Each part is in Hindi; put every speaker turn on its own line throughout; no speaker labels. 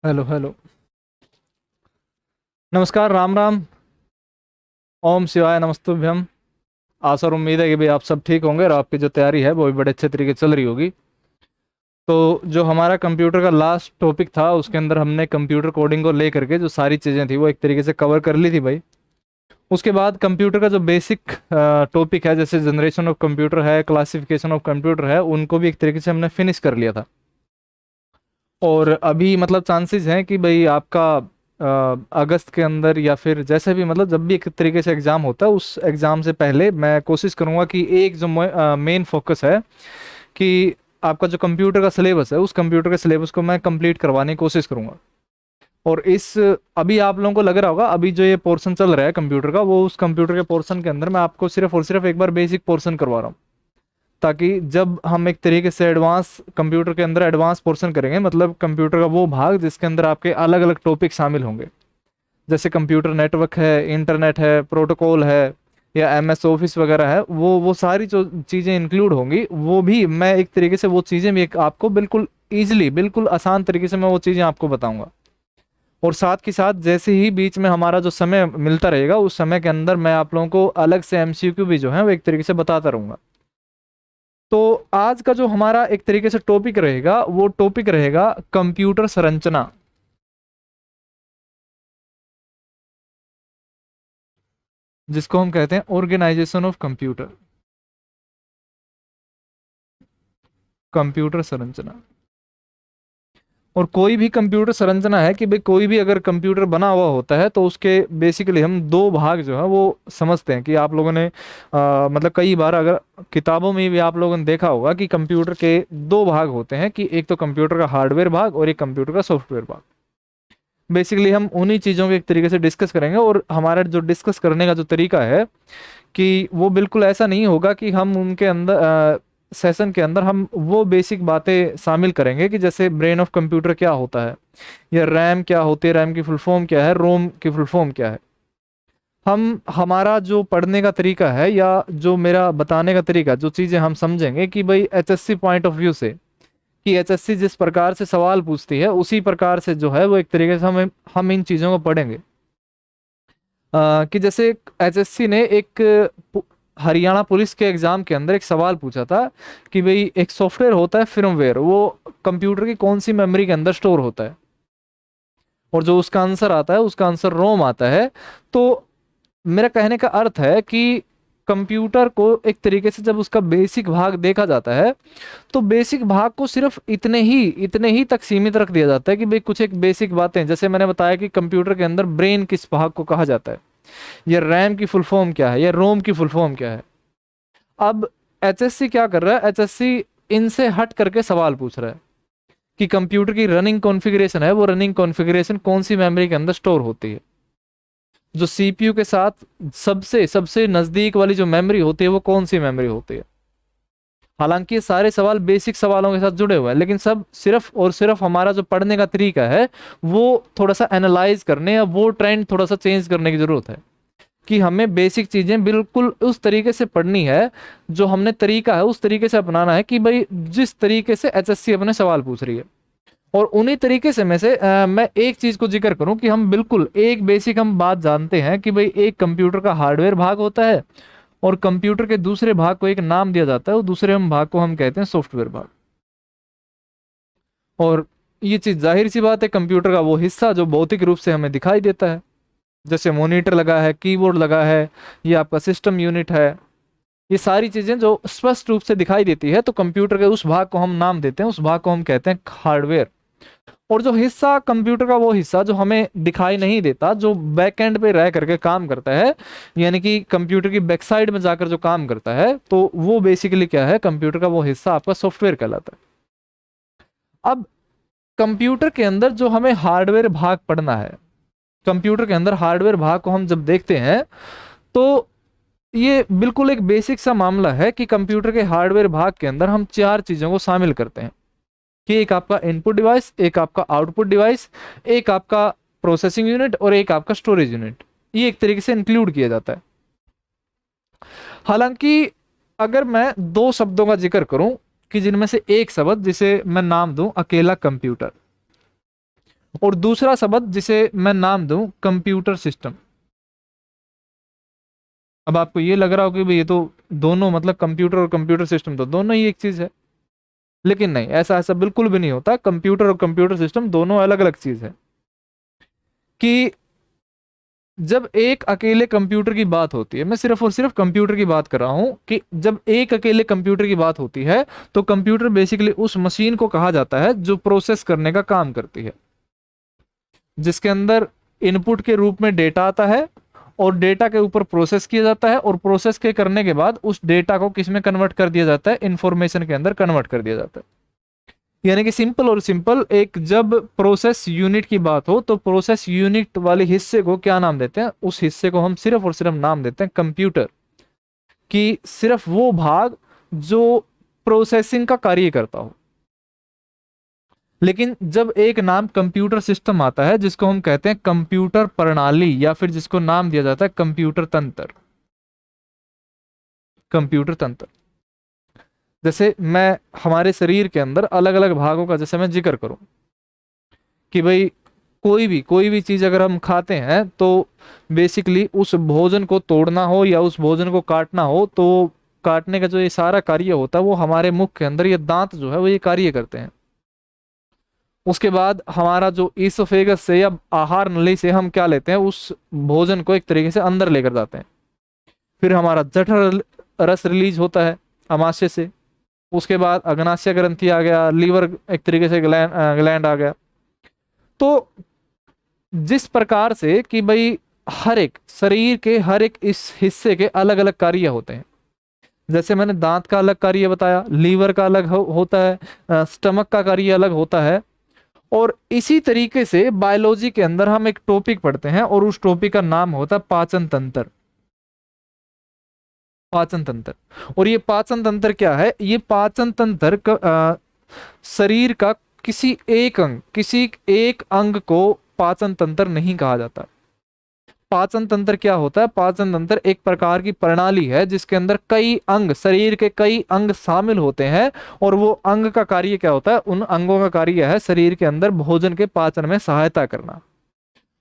Hello hello. नमस्कार, राम राम। ओम शिवाय नमस्तुभ्यम। आशा और उम्मीद है कि भाई आप सब ठीक होंगे और आपकी जो तैयारी है वो भी बड़े अच्छे तरीके से चल रही होगी। तो जो हमारा कंप्यूटर का लास्ट टॉपिक था उसके अंदर हमने कंप्यूटर कोडिंग को लेकर के जो सारी चीज़ें थी वो एक तरीके से कवर कर ली थी भाई। उसके बाद कंप्यूटर का जो बेसिक टॉपिक है, जैसे जनरेशन ऑफ कंप्यूटर है, क्लासिफिकेशन ऑफ कंप्यूटर है, उनको भी एक तरीके से हमने फिनिश कर लिया था। और अभी मतलब चांसेस हैं कि भाई आपका अगस्त के अंदर या फिर जैसे भी, मतलब जब भी एक तरीके से एग्ज़ाम होता है उस एग्ज़ाम से पहले मैं कोशिश करूंगा कि एक जो मेन फोकस है कि आपका जो कंप्यूटर का सिलेबस है उस कंप्यूटर के सिलेबस को मैं कंप्लीट करवाने की कोशिश करूंगा। और इस अभी आप लोगों को लग रहा होगा अभी जो ये पोर्शन चल रहा है कंप्यूटर का, वो उस कंप्यूटर के पोर्शन के अंदर मैं आपको सिर्फ और सिर्फ एक बार बेसिक पोर्शन करवा रहा हूँ, ताकि जब हम एक तरीके से एडवांस कंप्यूटर के अंदर एडवांस पोर्शन करेंगे, मतलब कंप्यूटर का वो भाग जिसके अंदर आपके अलग अलग टॉपिक शामिल होंगे, जैसे कंप्यूटर नेटवर्क है, इंटरनेट है, प्रोटोकॉल है, या एमएस ऑफिस वगैरह है, वो सारी जो चीज़ें इंक्लूड होंगी वो भी मैं एक तरीके से वो चीज़ें भी एक आपको बिल्कुल ईजिली, बिल्कुल आसान तरीके से मैं वो चीज़ें आपको बताऊंगा। और साथ के साथ जैसे ही बीच में हमारा जो समय मिलता रहेगा उस समय के अंदर मैं आप लोगों को अलग से एमसीक्यू भी जो है वो एक तरीके से बताता रहूंगा। तो आज का जो हमारा एक तरीके से टॉपिक रहेगा वो टॉपिक रहेगा कंप्यूटर संरचना, जिसको हम कहते हैं ऑर्गेनाइजेशन ऑफ कंप्यूटर। कंप्यूटर संरचना, और कोई भी कंप्यूटर संरचना है कि भाई कोई भी अगर कंप्यूटर बना हुआ होता है तो उसके बेसिकली हम दो भाग जो है वो समझते हैं कि आप लोगों ने मतलब कई बार अगर किताबों में भी आप लोगों ने देखा होगा कि कंप्यूटर के दो भाग होते हैं, कि एक तो कंप्यूटर का हार्डवेयर भाग और एक कंप्यूटर का सॉफ्टवेयर भाग। बेसिकली हम उन्हीं चीज़ों को एक तरीके से डिस्कस करेंगे, और हमारा जो डिस्कस करने का जो तरीका है कि वो बिल्कुल ऐसा नहीं होगा कि हम उनके अंदर सेशन के अंदर हम वो बेसिक बातें शामिल करेंगे कि जैसे ब्रेन ऑफ कंप्यूटर क्या होता है, या रैम क्या होती है, रैम की फुल फॉर्म क्या है, रोम की फुल फॉर्म क्या है। हम हमारा जो पढ़ने का तरीका है या जो मेरा बताने का तरीका, जो चीज़ें हम समझेंगे कि भाई एचएससी पॉइंट ऑफ व्यू से, कि एचएससी जिस प्रकार से सवाल पूछती है उसी प्रकार से जो है वो एक तरीके से हम इन चीज़ों को पढ़ेंगे। कि जैसे एचएससी ने एक हरियाणा पुलिस के एग्जाम के अंदर एक सवाल पूछा था कि भाई एक सॉफ्टवेयर होता है firmware, वो कंप्यूटर की कौन सी मेमोरी के अंदर स्टोर होता है, और जो उसका आंसर आता है उसका आंसर रोम आता है। तो मेरा कहने का अर्थ है कि कंप्यूटर को एक तरीके से जब उसका बेसिक भाग देखा जाता है तो बेसिक भाग को सिर्फ इतने ही तक सीमित रख दिया जाता है कि भाई कुछ एक बेसिक बातें, जैसे मैंने बताया कि कंप्यूटर के अंदर ब्रेन किस भाग को कहा जाता है, ये रैम की फुल फॉर्म क्या है, ये रोम की फुल फॉर्म क्या है। अब एचएससी क्या कर रहा है, एचएससी इनसे हट करके सवाल पूछ रहा है कि कंप्यूटर की रनिंग कॉन्फ़िगरेशन है, वो रनिंग कॉन्फ़िगरेशन कौन सी मेमोरी के अंदर स्टोर होती है, जो सीपीयू के साथ सबसे सबसे नजदीक वाली जो मेमोरी होती है वो कौन सी मेमोरी होती है। हालांकि ये सारे सवाल बेसिक सवालों के साथ जुड़े हुए हैं, लेकिन सब सिर्फ और सिर्फ हमारा जो पढ़ने का तरीका है वो थोड़ा सा एनालाइज करने या वो ट्रेंड थोड़ा सा चेंज करने की जरूरत है, कि हमें बेसिक चीजें बिल्कुल उस तरीके से पढ़नी है, जो हमने तरीका है उस तरीके से अपनाना है, कि भाई जिस तरीके से एचएससी अपने सवाल पूछ रही है। और उन्हीं तरीके से में से मैं एक चीज को जिक्र करूं कि हम बिल्कुल एक बेसिक हम बात जानते हैं कि भाई एक कंप्यूटर का हार्डवेयर भाग होता है, और कंप्यूटर के दूसरे भाग को एक नाम दिया जाता है, और दूसरे हम भाग को हम कहते हैं सॉफ्टवेयर भाग। और ये चीज जाहिर सी बात है, कंप्यूटर का वो हिस्सा जो भौतिक रूप से हमें दिखाई देता है, जैसे मॉनिटर लगा है, कीबोर्ड लगा है, ये आपका सिस्टम यूनिट है, ये सारी चीजें जो स्पष्ट रूप से दिखाई देती है, तो कंप्यूटर के उस भाग को हम नाम देते हैं, उस भाग को हम कहते हैं हार्डवेयर। और जो हिस्सा कंप्यूटर का, वो हिस्सा जो हमें दिखाई नहीं देता, जो बैक एंड पे रह करके काम करता है, यानी कि कंप्यूटर की बैक साइड में जाकर जो काम करता है, तो वो बेसिकली क्या है, कंप्यूटर का वो हिस्सा आपका सॉफ्टवेयर कहलाता है। अब कंप्यूटर के अंदर जो हमें हार्डवेयर भाग पढ़ना है, कंप्यूटर के अंदर हार्डवेयर भाग को हम जब देखते हैं तो ये बिल्कुल एक बेसिक सा मामला है कि कंप्यूटर के हार्डवेयर भाग के अंदर हम चार चीजों को शामिल करते हैं, कि एक आपका इनपुट डिवाइस, एक आपका आउटपुट डिवाइस, एक आपका प्रोसेसिंग यूनिट, और एक आपका स्टोरेज यूनिट। ये एक तरीके से इंक्लूड किया जाता है। हालांकि अगर मैं दो शब्दों का जिक्र करूं, कि जिनमें से एक शब्द जिसे मैं नाम दूं अकेला कंप्यूटर, और दूसरा शब्द जिसे मैं नाम दूं कंप्यूटर सिस्टम। अब आपको ये लग रहा हो कि भाई ये तो दोनों, मतलब कंप्यूटर और कंप्यूटर सिस्टम तो दोनों ही एक चीज है, लेकिन नहीं, ऐसा ऐसा बिल्कुल भी नहीं होता। कंप्यूटर और कंप्यूटर सिस्टम दोनों अलग अलग चीज है। कि जब एक अकेले कंप्यूटर की बात होती है, मैं सिर्फ और सिर्फ कंप्यूटर की बात कर रहा हूं, कि जब एक अकेले कंप्यूटर की बात होती है तो कंप्यूटर बेसिकली उस मशीन को कहा जाता है जो प्रोसेस करने का काम करती है, जिसके अंदर इनपुट के रूप में डेटा आता है और डेटा के ऊपर प्रोसेस किया जाता है, और प्रोसेस के करने के बाद उस डेटा को किस में कन्वर्ट कर दिया जाता है, इंफॉर्मेशन के अंदर कन्वर्ट कर दिया जाता है। यानी कि सिंपल और सिंपल, एक जब प्रोसेस यूनिट की बात हो तो प्रोसेस यूनिट वाले हिस्से को क्या नाम देते हैं, उस हिस्से को हम सिर्फ और सिर्फ नाम देते हैं कंप्यूटर। कि सिर्फ वो भाग जो प्रोसेसिंग का कार्य करता हो। लेकिन जब एक नाम कंप्यूटर सिस्टम आता है, जिसको हम कहते हैं कंप्यूटर प्रणाली, या फिर जिसको नाम दिया जाता है कंप्यूटर तंत्र, कंप्यूटर तंत्र। जैसे मैं हमारे शरीर के अंदर अलग अलग भागों का जैसे मैं जिक्र करूं, कि भाई कोई भी चीज अगर हम खाते हैं तो बेसिकली उस भोजन को तोड़ना हो या उस भोजन को काटना हो, तो काटने का जो ये सारा कार्य होता है वो हमारे मुख के अंदर ये दांत जो है वो ये कार्य करते हैं। उसके बाद हमारा जो ईसोफेगस से या आहार नली से हम क्या लेते हैं, उस भोजन को एक तरीके से अंदर लेकर जाते हैं। फिर हमारा जठर रस रिलीज होता है अमाशय से। उसके बाद अग्नाशय ग्रंथि आ गया, लीवर एक तरीके से ग्लैंड आ गया। तो जिस प्रकार से कि भाई हर एक शरीर के हर एक इस हिस्से के अलग अलग कार्य होते हैं। जैसे मैंने दांत का अलग कार्य बताया, लीवर का अलग होता है, स्टमक का कार्य अलग होता है। और इसी तरीके से बायोलॉजी के अंदर हम एक टॉपिक पढ़ते हैं और उस टॉपिक का नाम होता है पाचन तंत्र। पाचन तंत्र। और ये पाचन तंत्र क्या है, ये पाचन तंत्र शरीर का किसी एक अंग को पाचन तंत्र नहीं कहा जाता। पाचन तंत्र क्या होता है, पाचन तंत्र एक प्रकार की प्रणाली है जिसके अंदर कई अंग, शरीर के कई अंग शामिल होते हैं। और वो अंग का कार्य क्या होता है, उन अंगों का कार्य है शरीर के अंदर भोजन के पाचन में सहायता करना।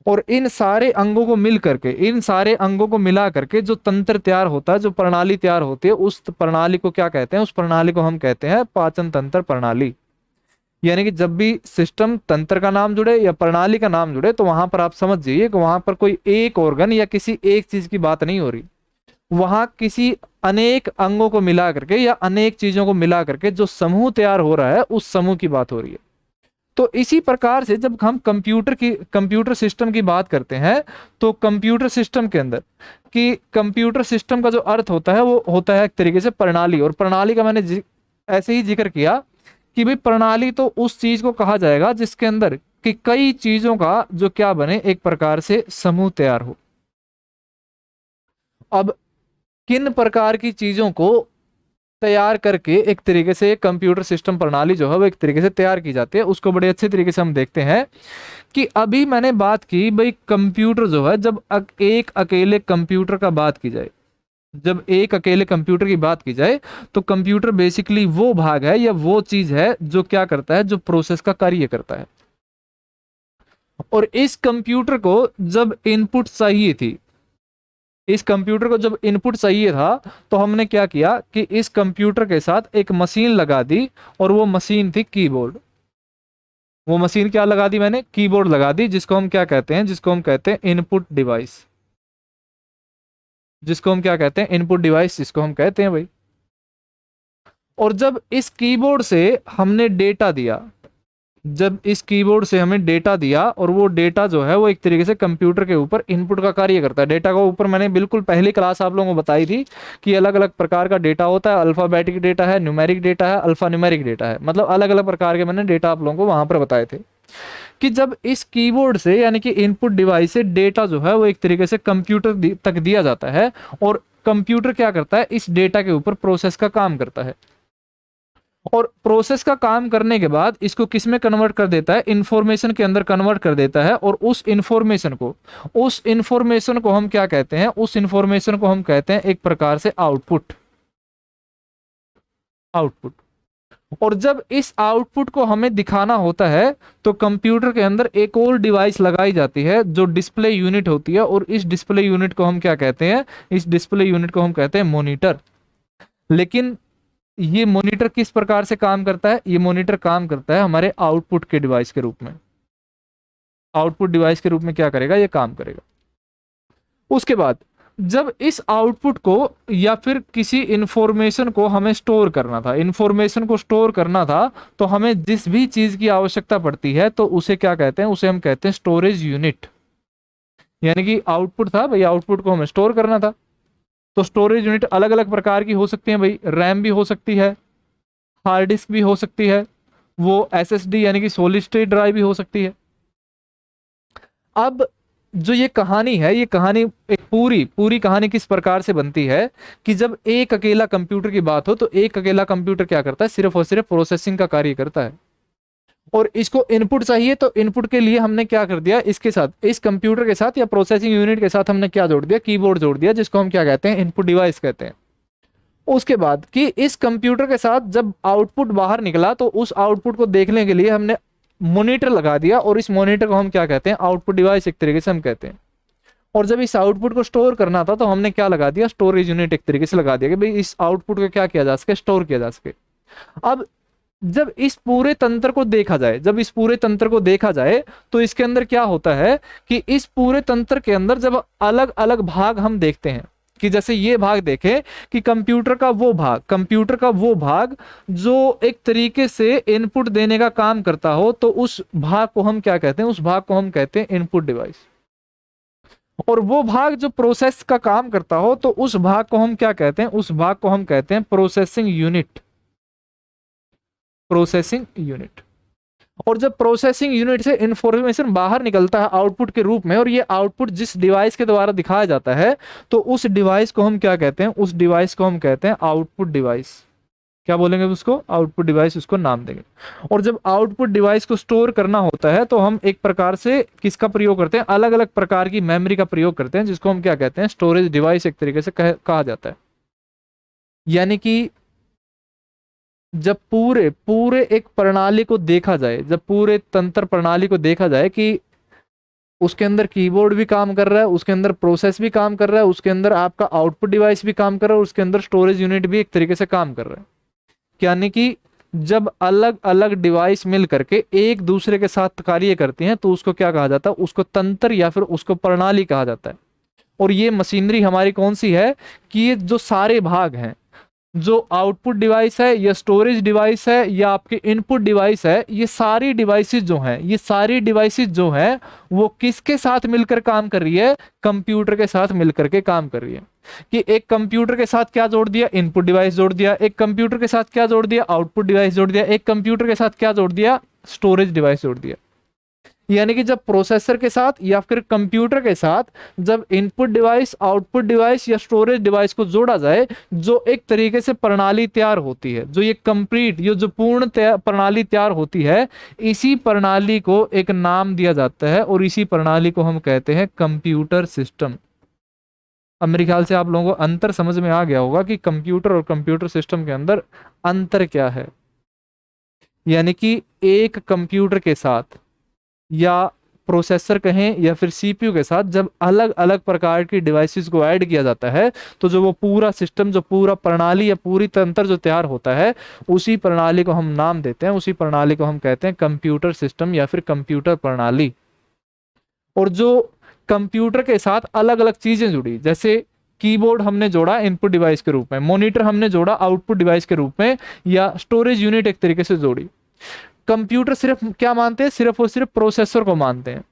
और इन सारे अंगों को मिल करके, इन सारे अंगों को मिला करके जो तंत्र तैयार होता है, जो प्रणाली तैयार होती है, उस प्रणाली को क्या कहते हैं, उस प्रणाली को हम कहते हैं पाचन तंत्र प्रणाली। यानी कि जब भी सिस्टम तंत्र का नाम जुड़े या प्रणाली का नाम जुड़े तो वहां पर आप समझ जाइए कि वहां पर कोई एक ऑर्गन या किसी एक चीज की बात नहीं हो रही। वहां किसी अनेक अंगों को मिला करके या अनेक चीजों को मिला करके जो समूह तैयार हो रहा है, उस समूह की बात हो रही है। तो इसी प्रकार से जब हम कंप्यूटर सिस्टम की बात करते हैं, तो कंप्यूटर सिस्टम के अंदर, कि कंप्यूटर सिस्टम का जो अर्थ होता है वो होता है एक तरीके से प्रणाली। और प्रणाली का मैंने ऐसे ही जिक्र किया कि भाई प्रणाली तो उस चीज को कहा जाएगा जिसके अंदर कि कई चीजों का जो क्या बने, एक प्रकार से समूह तैयार हो। अब किन प्रकार की चीजों को तैयार करके एक तरीके से कंप्यूटर सिस्टम प्रणाली जो है वो एक तरीके से तैयार की जाती है, उसको बड़े अच्छे तरीके से हम देखते हैं। कि अभी मैंने बात की भाई कंप्यूटर जो है, जब एक अकेले कंप्यूटर का बात की जाए, जब एक अकेले कंप्यूटर की बात की जाए तो कंप्यूटर बेसिकली वो भाग है या वो चीज है जो क्या करता है, जो प्रोसेस का कार्य करता है। और इस कंप्यूटर को जब इनपुट चाहिए थी, इस कंप्यूटर को जब इनपुट चाहिए था, तो हमने क्या किया कि इस कंप्यूटर के साथ एक मशीन लगा दी, और वो मशीन थी कीबोर्ड। वो मशीन क्या लगा दी मैंने, कीबोर्ड लगा दी, जिसको हम क्या कहते हैं, जिसको हम कहते हैं इनपुट डिवाइस। जिसको हम क्या कहते हैं, इनपुट डिवाइस जिसको हम कहते हैं भाई। और जब इस कीबोर्ड से हमने डेटा दिया, जब इस कीबोर्ड से हमें डेटा दिया, और वो डेटा जो है वो एक तरीके से कंप्यूटर के ऊपर इनपुट का कार्य करता है। डेटा को ऊपर मैंने बिल्कुल पहली क्लास आप लोगों को बताई थी कि अलग अलग प्रकार का डेटा होता है, अल्फाबेटिक डेटा है, न्यूमेरिक डेटा है, अल्फा न्यूमेरिक डेटा है, मतलब अलग अलग प्रकार के मैंने डेटा आप लोगों को वहां पर बताए थे। कि जब इस कीबोर्ड से यानी कि इनपुट डिवाइस से डेटा जो है वो एक तरीके से कंप्यूटर तक दिया जाता है, और कंप्यूटर क्या करता है, इस डेटा के ऊपर प्रोसेस का काम करता है। और प्रोसेस का काम करने के बाद इसको किस में कन्वर्ट कर देता है, इंफॉर्मेशन के अंदर कन्वर्ट कर देता है। और उस इंफॉर्मेशन को हम क्या कहते हैं, उस इंफॉर्मेशन को हम कहते हैं एक प्रकार से आउटपुट। आउटपुट। और जब इस आउटपुट को हमें दिखाना होता है तो कंप्यूटर के अंदर एक और डिवाइस लगाई जाती है जो डिस्प्ले यूनिट होती है, और इस डिस्प्ले यूनिट को हम क्या कहते हैं, इस डिस्प्ले यूनिट को हम कहते हैं मॉनिटर। लेकिन ये मॉनिटर किस प्रकार से काम करता है, ये मॉनिटर काम करता है हमारे आउटपुट के डिवाइस के रूप में। आउटपुट डिवाइस के रूप में क्या करेगा, ये काम करेगा। उसके बाद जब इस आउटपुट को या फिर किसी इंफॉर्मेशन को हमें स्टोर करना था, इंफॉर्मेशन को स्टोर करना था, तो हमें जिस भी चीज की आवश्यकता पड़ती है तो उसे क्या कहते हैं, उसे हम कहते हैं स्टोरेज यूनिट। यानी कि आउटपुट था भाई, आउटपुट को हमें स्टोर करना था, तो स्टोरेज यूनिट अलग अलग प्रकार की हो सकती है भाई, रैम भी हो सकती है, हार्ड डिस्क भी हो सकती है, वो एसएसडी यानी कि सॉलिड स्टेट ड्राइव भी हो सकती है। अब जो ये कहानी है, ये कहानी एक पूरी पूरी कहानी किस प्रकार से बनती है कि जब एक अकेला कंप्यूटर की बात हो तो एक अकेला कंप्यूटर क्या करता है, सिर्फ और सिर्फ प्रोसेसिंग का कार्य करता है। और इसको इनपुट चाहिए, तो इनपुट के लिए हमने क्या कर दिया, इसके साथ, इस कंप्यूटर के साथ या प्रोसेसिंग यूनिट के साथ हमने क्या जोड़ दिया, कीबोर्ड जोड़ दिया, जिसको हम क्या कहते हैं, इनपुट डिवाइस कहते हैं। उसके बाद कि इस कंप्यूटर के साथ जब आउटपुट बाहर निकला तो उस आउटपुट को देखने के लिए हमने मॉनिटर लगा दिया, और इस मॉनिटर को हम क्या कहते हैं, आउटपुट डिवाइस एक तरीके से हम कहते हैं। और जब इस आउटपुट को स्टोर करना था तो हमने क्या लगा दिया, स्टोरेज यूनिट एक तरीके से लगा दिया कि भाई इस आउटपुट को क्या किया जा सके, स्टोर किया जा सके। अब जब इस पूरे तंत्र को देखा जाए, जब इस पूरे तंत्र को देखा जाए तो इसके अंदर क्या होता है कि इस पूरे तंत्र के अंदर जब अलग अलग भाग हम देखते हैं, कि जैसे ये भाग देखें कि कंप्यूटर का वो भाग, कंप्यूटर का वो भाग जो एक तरीके से इनपुट देने का काम करता हो, तो उस भाग को हम क्या कहते हैं, उस भाग को हम कहते हैं इनपुट डिवाइस। और वो भाग जो प्रोसेस का काम करता हो तो उस भाग को हम क्या कहते हैं, उस भाग को हम कहते हैं प्रोसेसिंग यूनिट। Processing unit. और जब प्रोसेसिंग यूनिट से इंफॉर्मेशन बाहर निकलता है आउटपुट के रूप में, और ये आउटपुट जिस डिवाइस के द्वारा दिखाया जाता है तो उस डिवाइस को हम क्या कहते हैं, उस डिवाइस को हम कहते हैं आउटपुट डिवाइस। क्या बोलेंगे उसको, आउटपुट डिवाइस, उसको नाम देंगे। और जब आउटपुट डिवाइस को स्टोर करना होता है तो हम एक प्रकार से किसका प्रयोग करते हैं, अलग अलग प्रकार की मेमोरी का प्रयोग करते हैं, जिसको हम क्या कहते हैं, स्टोरेज डिवाइस एक तरीके से कहा जाता है। यानी कि जब पूरे पूरे एक प्रणाली को देखा जाए, जब पूरे तंत्र प्रणाली को देखा जाए कि उसके अंदर कीबोर्ड भी काम कर रहा है, उसके अंदर प्रोसेस भी काम कर रहा है, उसके अंदर आपका आउटपुट डिवाइस भी काम कर रहा है, और उसके अंदर स्टोरेज यूनिट भी एक तरीके से काम कर रहा है। यानी कि जब अलग अलग डिवाइस मिल करके एक दूसरे के साथ कार्य करती हैं तो उसको क्या कहा जाता है, उसको तंत्र या फिर उसको प्रणाली कहा जाता है। और ये मशीनरी हमारी कौन सी है कि ये जो सारे भाग हैं, जो आउटपुट डिवाइस है या स्टोरेज डिवाइस है या आपके इनपुट डिवाइस है, ये सारी डिवाइसेस जो हैं, ये सारी डिवाइसेस जो हैं वो किसके साथ मिलकर काम कर रही है, कंप्यूटर के साथ मिलकर के काम कर रही है। कि एक कंप्यूटर के साथ क्या जोड़ दिया, इनपुट डिवाइस जोड़ दिया, एक कंप्यूटर के साथ क्या जोड़ दिया, आउटपुट डिवाइस जोड़ दिया, एक कंप्यूटर के साथ क्या जोड़ दिया, स्टोरेज डिवाइस जोड़ दिया। यानी कि जब प्रोसेसर के साथ या फिर कंप्यूटर के साथ जब इनपुट डिवाइस, आउटपुट डिवाइस या स्टोरेज डिवाइस को जोड़ा जाए, जो एक तरीके से प्रणाली तैयार होती है, जो ये कंप्लीट, ये जो पूर्ण प्रणाली तैयार होती है, इसी प्रणाली को एक नाम दिया जाता है और इसी प्रणाली को हम कहते हैं कंप्यूटर सिस्टम। अब मेरे ख्याल से आप लोगों को अंतर समझ में आ गया होगा कि कंप्यूटर और कंप्यूटर सिस्टम के अंदर अंतर क्या है। यानी कि एक कंप्यूटर के साथ या प्रोसेसर कहें या फिर सीपीयू के साथ जब अलग अलग प्रकार की डिवाइसेस को ऐड किया जाता है तो जो वो पूरा सिस्टम, जो पूरा प्रणाली या पूरी तंत्र जो तैयार होता है, उसी प्रणाली को हम नाम देते हैं, उसी प्रणाली को हम कहते हैं कंप्यूटर सिस्टम या फिर कंप्यूटर प्रणाली। और जो कंप्यूटर के साथ अलग अलग चीजें जुड़ी, जैसे कीबोर्ड हमने जोड़ा इनपुट डिवाइस के रूप में, मॉनिटर हमने जोड़ा आउटपुट डिवाइस के रूप में, या स्टोरेज यूनिट एक तरीके से जोड़ी। कंप्यूटर सिर्फ क्या मानते हैं, सिर्फ और सिर्फ प्रोसेसर को मानते हैं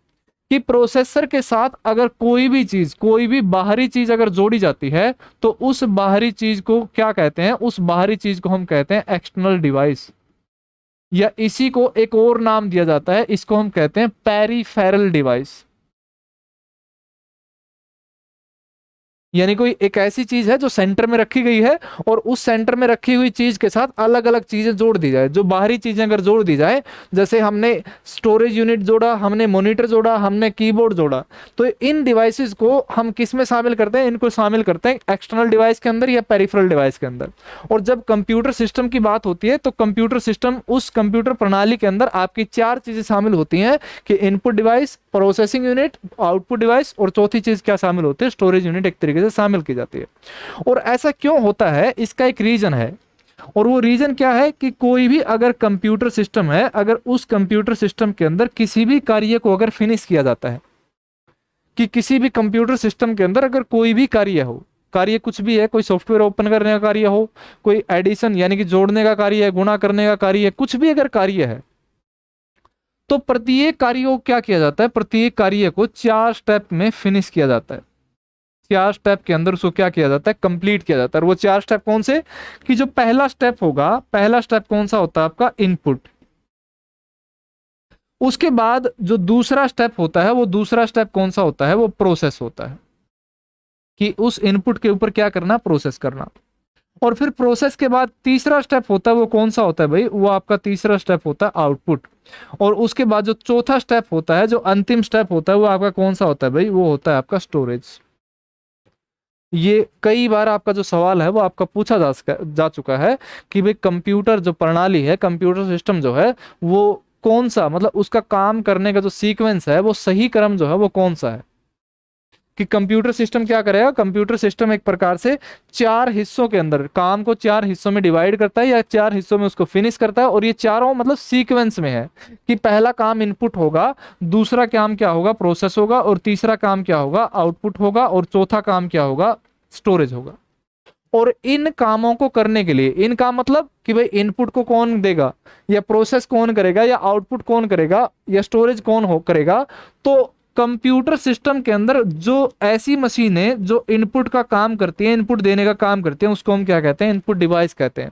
कि प्रोसेसर के साथ अगर कोई भी चीज, कोई भी बाहरी चीज अगर जोड़ी जाती है तो उस बाहरी चीज को क्या कहते हैं, उस बाहरी चीज को हम कहते हैं एक्सटर्नल डिवाइस, या इसी को एक और नाम दिया जाता है, इसको हम कहते हैं पेरिफेरल डिवाइस। यानी कोई एक ऐसी चीज है जो सेंटर में रखी गई है, और उस सेंटर में रखी हुई चीज के साथ अलग अलग चीजें जोड़ दी जाए, जो बाहरी चीजें अगर जोड़ दी जाए, जैसे हमने स्टोरेज यूनिट जोड़ा, हमने मॉनिटर जोड़ा, हमने कीबोर्ड जोड़ा, तो इन डिवाइसेस को हम किस में शामिल करते हैं? इनको शामिल करते हैं एक्सटर्नल डिवाइस के अंदर या पेरिफेरल डिवाइस के अंदर। और जब कंप्यूटर सिस्टम की बात होती है तो कंप्यूटर सिस्टम, उस कंप्यूटर प्रणाली के अंदर आपकी चार चीजें शामिल होती हैं कि input device, processing unit, output device, और चौथी चीज क्या शामिल होती है? स्टोरेज यूनिट एक तरीके से शामिल की जाती है। और ऐसा क्यों होता है? इसका एक रीजन है, और वो रीजन क्या है कि कोई भी अगर कंप्यूटर सिस्टम है, अगर उस कंप्यूटर सिस्टम के अंदर किसी भी कार्य को अगर फिनिश किया जाता है, कि किसी भी कंप्यूटर सिस्टम के अंदर अगर कोई भी कार्य हो, कार्य कुछ भी है, कोई सॉफ्टवेयर ओपन करने का कार्य हो, कोई एडिशन यानी कि जोड़ने का कार्य है, गुणा करने का कार्य है, कुछ भी अगर कार्य है, तो प्रत्येक कार्य को क्या किया जाता है? प्रत्येक कार्य को चार स्टेप में फिनिश किया जाता है। चार स्टेप के अंदर उसको क्या किया जाता है? कंप्लीट किया जाता है। और वो चार स्टेप कौन से? कि जो पहला स्टेप होगा, पहला स्टेप कौन सा होता है? आपका इनपुट। उसके बाद जो दूसरा स्टेप होता है, वो दूसरा स्टेप कौन सा होता है? वो प्रोसेस होता है, कि उस इनपुट के ऊपर क्या करना? प्रोसेस करना। और फिर प्रोसेस के बाद तीसरा स्टेप होता है, वो कौन सा होता है भाई? वो आपका तीसरा स्टेप होता है आउटपुट। और उसके बाद जो चौथा स्टेप होता है, जो अंतिम स्टेप होता है, वो आपका कौन सा होता है भाई? वो होता है आपका स्टोरेज। ये कई बार आपका जो सवाल है वो आपका पूछा जा चुका है कि भाई कंप्यूटर जो प्रणाली है, कंप्यूटर सिस्टम जो है, वो कौन सा, मतलब उसका काम करने का जो सीक्वेंस है, वो सही क्रम जो है वो कौन सा है? कि कंप्यूटर सिस्टम क्या करेगा? कंप्यूटर सिस्टम एक प्रकार से चार हिस्सों के अंदर काम को चार हिस्सों में डिवाइड करता है, या चार हिस्सों में उसको फिनिश करता है, और ये चारों मतलब सीक्वेंस में है कि पहला काम इनपुट होगा, दूसरा काम क्या होगा? प्रोसेस होगा, और तीसरा काम क्या होगा? आउटपुट होगा, और चौथा काम क्या होगा? स्टोरेज होगा। और इन कामों को करने के लिए, इन काम मतलब कि भाई इनपुट को कौन देगा, या प्रोसेस कौन करेगा, या आउटपुट कौन करेगा, या स्टोरेज कौन हो करेगा? तो कंप्यूटर सिस्टम के अंदर जो ऐसी मशीनें जो इनपुट का काम करती हैं, इनपुट देने का काम करती हैं, उसको हम क्या कहते हैं? इनपुट डिवाइस कहते हैं।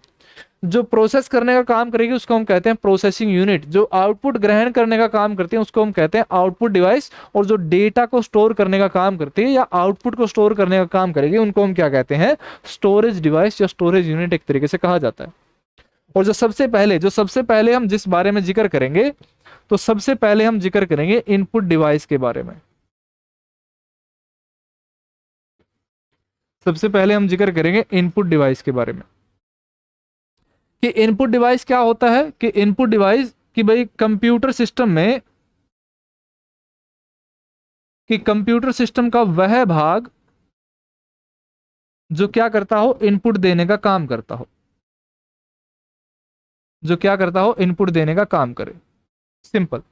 जो प्रोसेस करने का काम करेगी उसको हम कहते हैं प्रोसेसिंग यूनिट। जो आउटपुट ग्रहण करने का काम करती है उसको हम कहते हैं आउटपुट डिवाइस। और जो डेटा को स्टोर करने का काम करती है या आउटपुट को स्टोर करने का काम करेगी, उनको हम क्या कहते हैं? स्टोरेज डिवाइस या स्टोरेज यूनिट एक तरीके से कहा जाता है। और जो सबसे पहले हम जिस बारे में जिक्र करेंगे, तो सबसे पहले हम जिक्र करेंगे इनपुट डिवाइस के बारे में। सबसे पहले हम जिक्र करेंगे इनपुट डिवाइस के बारे में, कि इनपुट डिवाइस क्या होता है? कि इनपुट डिवाइस कि भाई कंप्यूटर सिस्टम में, कि कंप्यूटर सिस्टम का वह भाग जो क्या करता हो? इनपुट देने का काम करता हो। जो क्या करता हो? इनपुट देने का काम करे। सिंपल।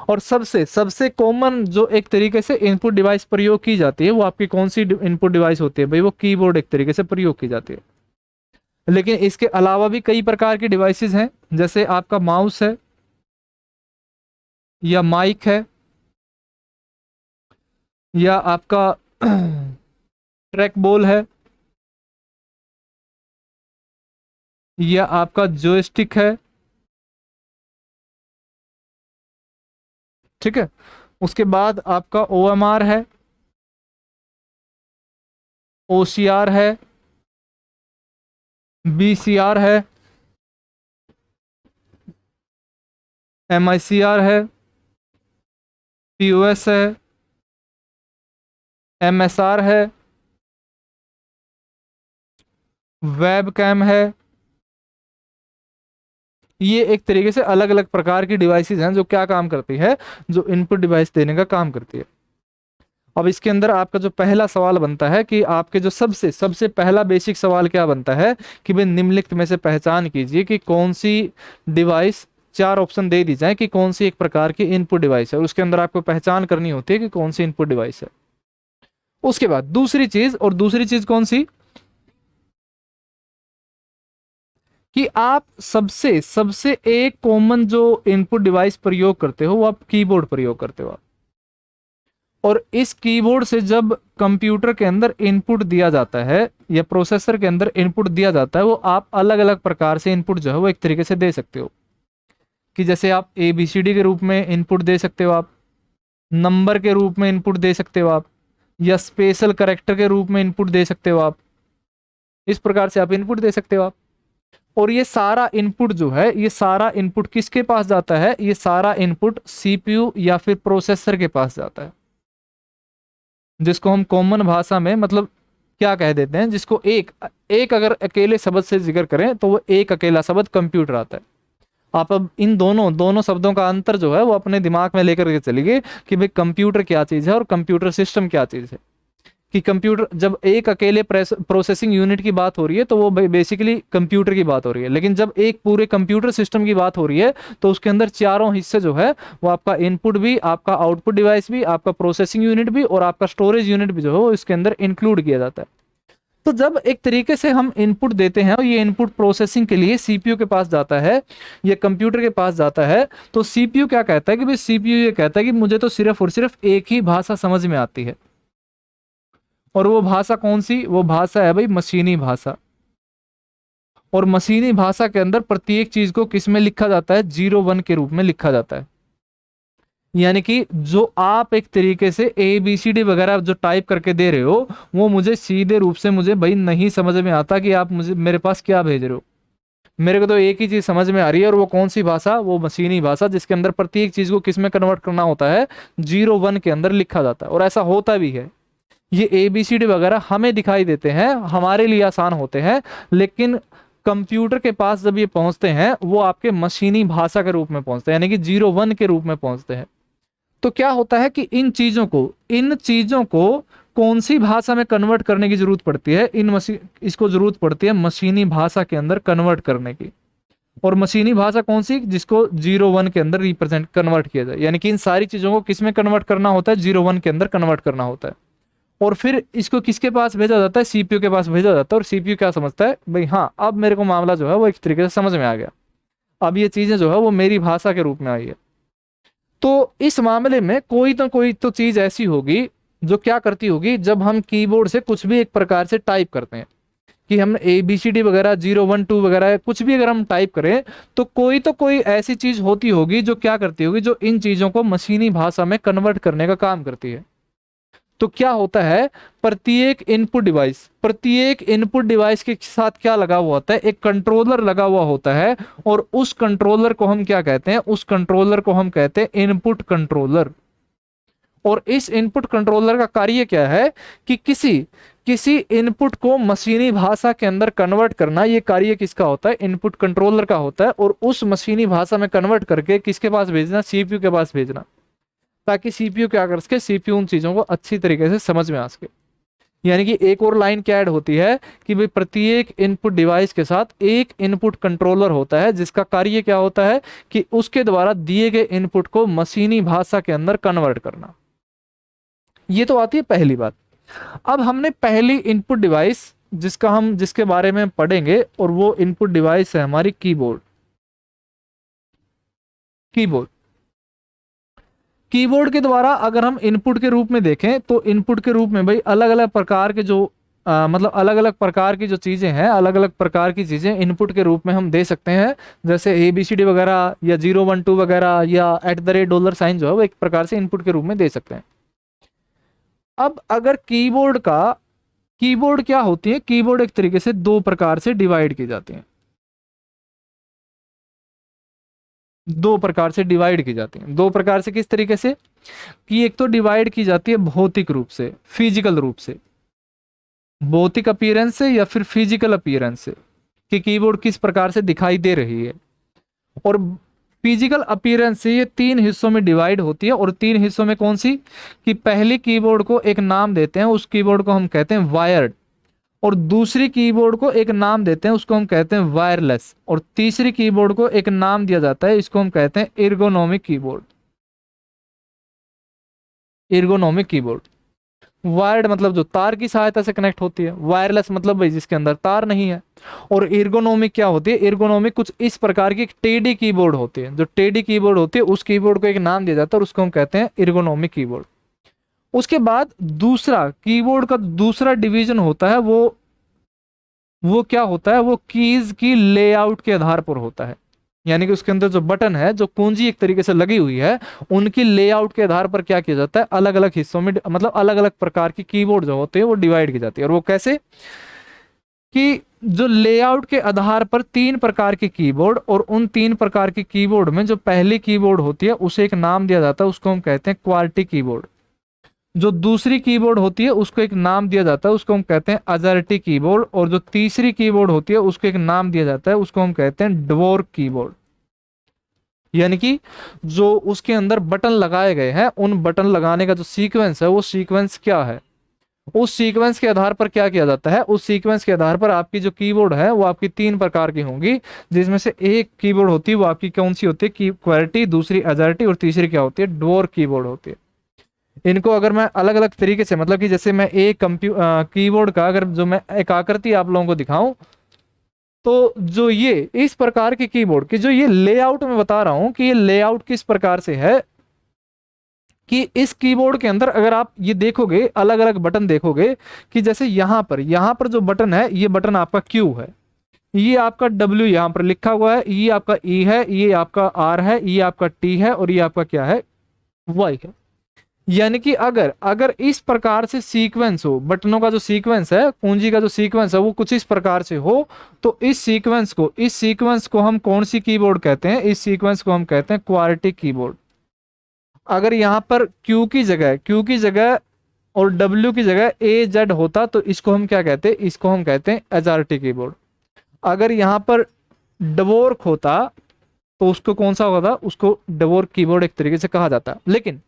और सबसे सबसे कॉमन जो एक तरीके से इनपुट डिवाइस प्रयोग की जाती है, वो आपकी कौन सी इनपुट डिवाइस होती है भाई? वो कीबोर्ड एक तरीके से प्रयोग की जाती है। लेकिन इसके अलावा भी कई प्रकार की डिवाइसेस हैं, जैसे आपका माउस है, या माइक है, या आपका ट्रैक बॉल है, या आपका जॉयस्टिक है। ठीक है। उसके बाद आपका ओएमआर है, ओसीआर है, बीसीआर है, एमआईसीआर है, पीओएस है, एमएसआर है, वेब कैम है। ये एक तरीके से अलग अलग प्रकार की डिवाइसेस हैं जो क्या काम करती है? जो इनपुट डिवाइस देने का काम करती है। अब इसके अंदर आपका जो पहला सवाल बनता है, कि आपके जो सबसे सबसे पहला बेसिक सवाल क्या बनता है? कि भाई निम्नलिखित में से पहचान कीजिए कि कौन सी डिवाइस, चार ऑप्शन दे दी जाए कि कौन सी एक प्रकार की इनपुट डिवाइस है, उसके अंदर आपको पहचान करनी होती है कि कौन सी इनपुट डिवाइस है। उसके बाद दूसरी चीज, और दूसरी चीज कौन सी? कि आप सबसे सबसे एक कॉमन जो इनपुट डिवाइस प्रयोग करते हो, वो आप कीबोर्ड प्रयोग करते हो। और इस कीबोर्ड से जब कंप्यूटर के अंदर इनपुट दिया जाता है, या प्रोसेसर के अंदर इनपुट दिया जाता है, वो आप अलग अलग प्रकार से इनपुट जो है वो एक तरीके से दे सकते हो। कि जैसे आप ABCD के रूप में इनपुट दे सकते हो, आप नंबर के रूप में इनपुट दे सकते हो, आप या स्पेशल कैरेक्टर के रूप में इनपुट दे सकते हो आप। इस प्रकार से आप इनपुट दे सकते हो आप। और ये सारा इनपुट जो है, ये सारा इनपुट किसके पास जाता है? ये सारा इनपुट सीपीयू या फिर प्रोसेसर के पास जाता है, जिसको हम कॉमन भाषा में मतलब क्या कह देते हैं, जिसको एक एक अगर अकेले शब्द से जिक्र करें तो वो एक अकेला शब्द कंप्यूटर आता है। आप अब इन दोनों दोनों शब्दों का अंतर जो है वो अपने दिमाग में लेकर के चलिए कि भाई कंप्यूटर क्या चीज है और कंप्यूटर सिस्टम क्या चीज है। कि कंप्यूटर, जब एक अकेले प्रोसेसिंग यूनिट की बात हो रही है तो वो बेसिकली कंप्यूटर की बात हो रही है, लेकिन जब एक पूरे कंप्यूटर सिस्टम की बात हो रही है तो उसके अंदर चारों हिस्से जो है वो आपका इनपुट भी, आपका आउटपुट डिवाइस भी, आपका प्रोसेसिंग यूनिट भी और आपका स्टोरेज यूनिट भी जो है वो इसके अंदर इंक्लूड किया जाता है। तो जब एक तरीके से हम इनपुट देते हैं और ये इनपुट प्रोसेसिंग के लिए सीपीयू के पास जाता है, ये कंप्यूटर के पास जाता है, तो सीपीयू क्या कहता है कि भाई सीपीयू ये कहता है कि मुझे तो सिर्फ और सिर्फ एक ही भाषा समझ में आती है। और वो भाषा कौन सी? वो भाषा है भाई मशीनी भाषा। और मशीनी भाषा के अंदर प्रत्येक चीज को किस में लिखा जाता है? 0 1 के रूप में लिखा जाता है। यानी कि जो आप एक तरीके से ABCD वगैरह जो टाइप करके दे रहे हो वो मुझे सीधे रूप से मुझे भाई नहीं समझ में आता कि आप मुझे मेरे पास क्या भेज रहे हो। मेरे को तो एक ही चीज समझ में आ रही है, और वो कौन सी भाषा? वो मशीनी भाषा, जिसके अंदर प्रत्येक चीज को किस में कन्वर्ट करना होता है? 0 1 के अंदर लिखा जाता है। और ऐसा होता भी है। ये ABCD वगैरह हमें दिखाई देते हैं, हमारे लिए आसान होते हैं, लेकिन कंप्यूटर के पास जब ये पहुंचते हैं वो आपके मशीनी भाषा के रूप में पहुंचते हैं, यानी कि 0 1 के रूप में पहुंचते हैं। तो क्या होता है कि इन चीजों को कौन सी भाषा में कन्वर्ट करने की जरूरत पड़ती है? इसको जरूरत पड़ती है मशीनी भाषा के अंदर कन्वर्ट करने की। और मशीनी भाषा कौन सी? जिसको 0 1 के अंदर रिप्रेजेंट कन्वर्ट किया जाए। यानी कि इन सारी चीजों को किस में कन्वर्ट करना होता है? 0 1 के अंदर कन्वर्ट करना होता है। और फिर इसको किसके पास भेजा जाता है? सीपीयू के पास भेजा जाता है। और सीपीयू क्या समझता है? भाई हाँ, अब मेरे को मामला जो है वो एक तरीके से समझ में आ गया, अब ये चीजें जो है वो मेरी भाषा के रूप में आई है। तो इस मामले में कोई तो चीज ऐसी होगी जो क्या करती होगी, जब हम कीबोर्ड से कुछ भी एक प्रकार से टाइप करते हैं, कि हम ABCD वगैरह 0 1 2 वगैरह कुछ भी अगर हम टाइप करें, तो कोई ऐसी चीज होती होगी जो क्या करती होगी, जो इन चीजों को मशीनी भाषा में कन्वर्ट करने का काम करती है। तो क्या होता है, प्रत्येक इनपुट डिवाइस के साथ क्या लगा हुआ होता है? एक कंट्रोलर लगा हुआ होता है। और उस कंट्रोलर को हम क्या कहते हैं? उस कंट्रोलर को हम कहते हैं इनपुट कंट्रोलर। और इस इनपुट कंट्रोलर का कार्य क्या है कि किसी इनपुट को मशीनी भाषा के अंदर कन्वर्ट करना, ये कार्य किसका होता है? इनपुट कंट्रोलर का होता है। और उस मशीनी भाषा में कन्वर्ट करके किसके पास भेजना? सीपीयू के पास भेजना, ताकि सीपीयू क्या कर सके? सीपीयू उन चीजों को अच्छी तरीके से समझ में आ सके। यानी कि एक और लाइन क्या ऐड होती है कि भाई प्रत्येक इनपुट डिवाइस के साथ एक इनपुट कंट्रोलर होता है, जिसका कार्य क्या होता है कि उसके द्वारा दिए गए इनपुट को मशीनी भाषा के अंदर कन्वर्ट करना। ये तो आती है पहली बात। अब हमने पहली इनपुट डिवाइस जिसके बारे में पढ़ेंगे, और वो इनपुट डिवाइस है हमारी कीबोर्ड। कीबोर्ड कीबोर्ड के द्वारा अगर हम इनपुट के रूप में देखें, तो इनपुट के रूप में भाई अलग अलग प्रकार के जो मतलब अलग अलग प्रकार की जो चीजें हैं, अलग अलग प्रकार की चीजें इनपुट के रूप में हम दे सकते हैं। जैसे ABCD वगैरह या 0 1 2 वगैरह या @ जो है वो एक प्रकार से इनपुट के रूप में दे सकते हैं। अब अगर कीबोर्ड क्या होती है? कीबोर्ड एक तरीके से दो प्रकार से डिवाइड की जाती है। दो प्रकार से डिवाइड की जाती है। दो प्रकार से किस तरीके से? कि एक तो डिवाइड की जाती है भौतिक रूप से, फिजिकल रूप से, भौतिक अपीयरेंस से या फिर फिजिकल अपीयरेंस से, कि कीबोर्ड किस प्रकार से दिखाई दे रही है। और फिजिकल अपीयरेंस से ये तीन हिस्सों में डिवाइड होती है। और तीन हिस्सों में कौन सी? कि पहली कीबोर्ड को एक नाम देते हैं, उस कीबोर्ड को हम कहते हैं वायर्ड। और दूसरी कीबोर्ड को एक नाम देते हैं, उसको हम कहते हैं वायरलेस। और तीसरी कीबोर्ड को एक नाम दिया जाता है, इसको हम कहते हैं ergonomic keyboard. Ergonomic keyboard. Wired मतलब जो तार की सहायता से कनेक्ट होती है, वायरलेस मतलब भाई जिसके अंदर तार नहीं है। और एर्गोनॉमिक क्या होती है? एर्गोनॉमिक कुछ इस प्रकार की एक टेढ़ी कीबोर्ड होती है। जो टेढ़ी कीबोर्ड होती है उस कीबोर्ड को एक नाम दिया जाता है और उसको हम कहते हैं एर्गोनॉमिक कीबोर्ड। उसके बाद दूसरा कीबोर्ड का दूसरा डिवीजन होता है, वो क्या होता है? वो कीज की लेआउट के आधार पर होता है। यानी कि उसके अंदर जो बटन है, जो कुंजी एक तरीके से लगी हुई है, उनकी लेआउट के आधार पर क्या किया जाता है, अलग अलग हिस्सों में, मतलब अलग अलग प्रकार की कीबोर्ड जो होते हैं वो डिवाइड की जाती है। और वो कैसे, कि जो लेआउट के आधार पर 3 प्रकार के कीबोर्ड, और उन 3 प्रकार के कीबोर्ड में जो पहली कीबोर्ड होती है उसे एक नाम दिया जाता है, उसको हम कहते हैं क्वार्टी कीबोर्ड। जो दूसरी कीबोर्ड होती है उसको एक नाम दिया जाता है, उसको हम कहते हैं अजर्टी कीबोर्ड। और जो तीसरी कीबोर्ड होती है उसको एक नाम दिया जाता है, उसको हम कहते हैं ड्वोर्क कीबोर्ड। यानी कि जो उसके अंदर बटन लगाए गए हैं, उन बटन लगाने का जो सीक्वेंस है वो सीक्वेंस क्या है, उस सीक्वेंस के आधार पर क्या किया जाता है, उस सीक्वेंस के आधार पर आपकी जो कीबोर्ड है वो आपकी 3 प्रकार की होंगी, जिसमें से एक कीबोर्ड होती है वो आपकी कौन सी होती है, की क्वालिटी, दूसरी अजर्टी, और तीसरी क्या होती है, डोर कीबोर्ड होती है। इनको अगर मैं अलग अलग तरीके से, मतलब कि जैसे मैं एक कीबोर्ड का अगर जो मैं एक आकृति आप लोगों को दिखाऊं, तो जो ये इस प्रकार के कीबोर्ड की जो ये लेआउट में बता रहा हूं कि ये लेआउट किस प्रकार से है, कि इस कीबोर्ड के अंदर अगर आप ये देखोगे, अलग अलग बटन देखोगे, कि जैसे यहां पर जो बटन है, ये बटन आपका क्यू है, ये आपका डब्ल्यू यहां पर लिखा हुआ है, ये आपका ई है, ये आपका आर है, ये आपका टी है, और ये आपका क्या है, वाई है। यानी कि अगर अगर इस प्रकार से सीक्वेंस हो, बटनों का जो सीक्वेंस है, कुंजी का जो सीक्वेंस है वो कुछ इस प्रकार से हो, तो इस सीक्वेंस को हम कौन सी कीबोर्ड कहते हैं, इस सीक्वेंस को हम कहते हैं क्वार्टी कीबोर्ड। अगर यहां पर क्यू की जगह और डब्ल्यू की जगह ए जेड होता तो इसको हम क्या कहते हैं, इसको हम कहते हैं एचआरटी कीबोर्ड। अगर यहां पर डवोर्क होता तो उसको कौन सा होता, उसको डवोर्क कीबोर्ड एक तरीके से कहा जाता। लेकिन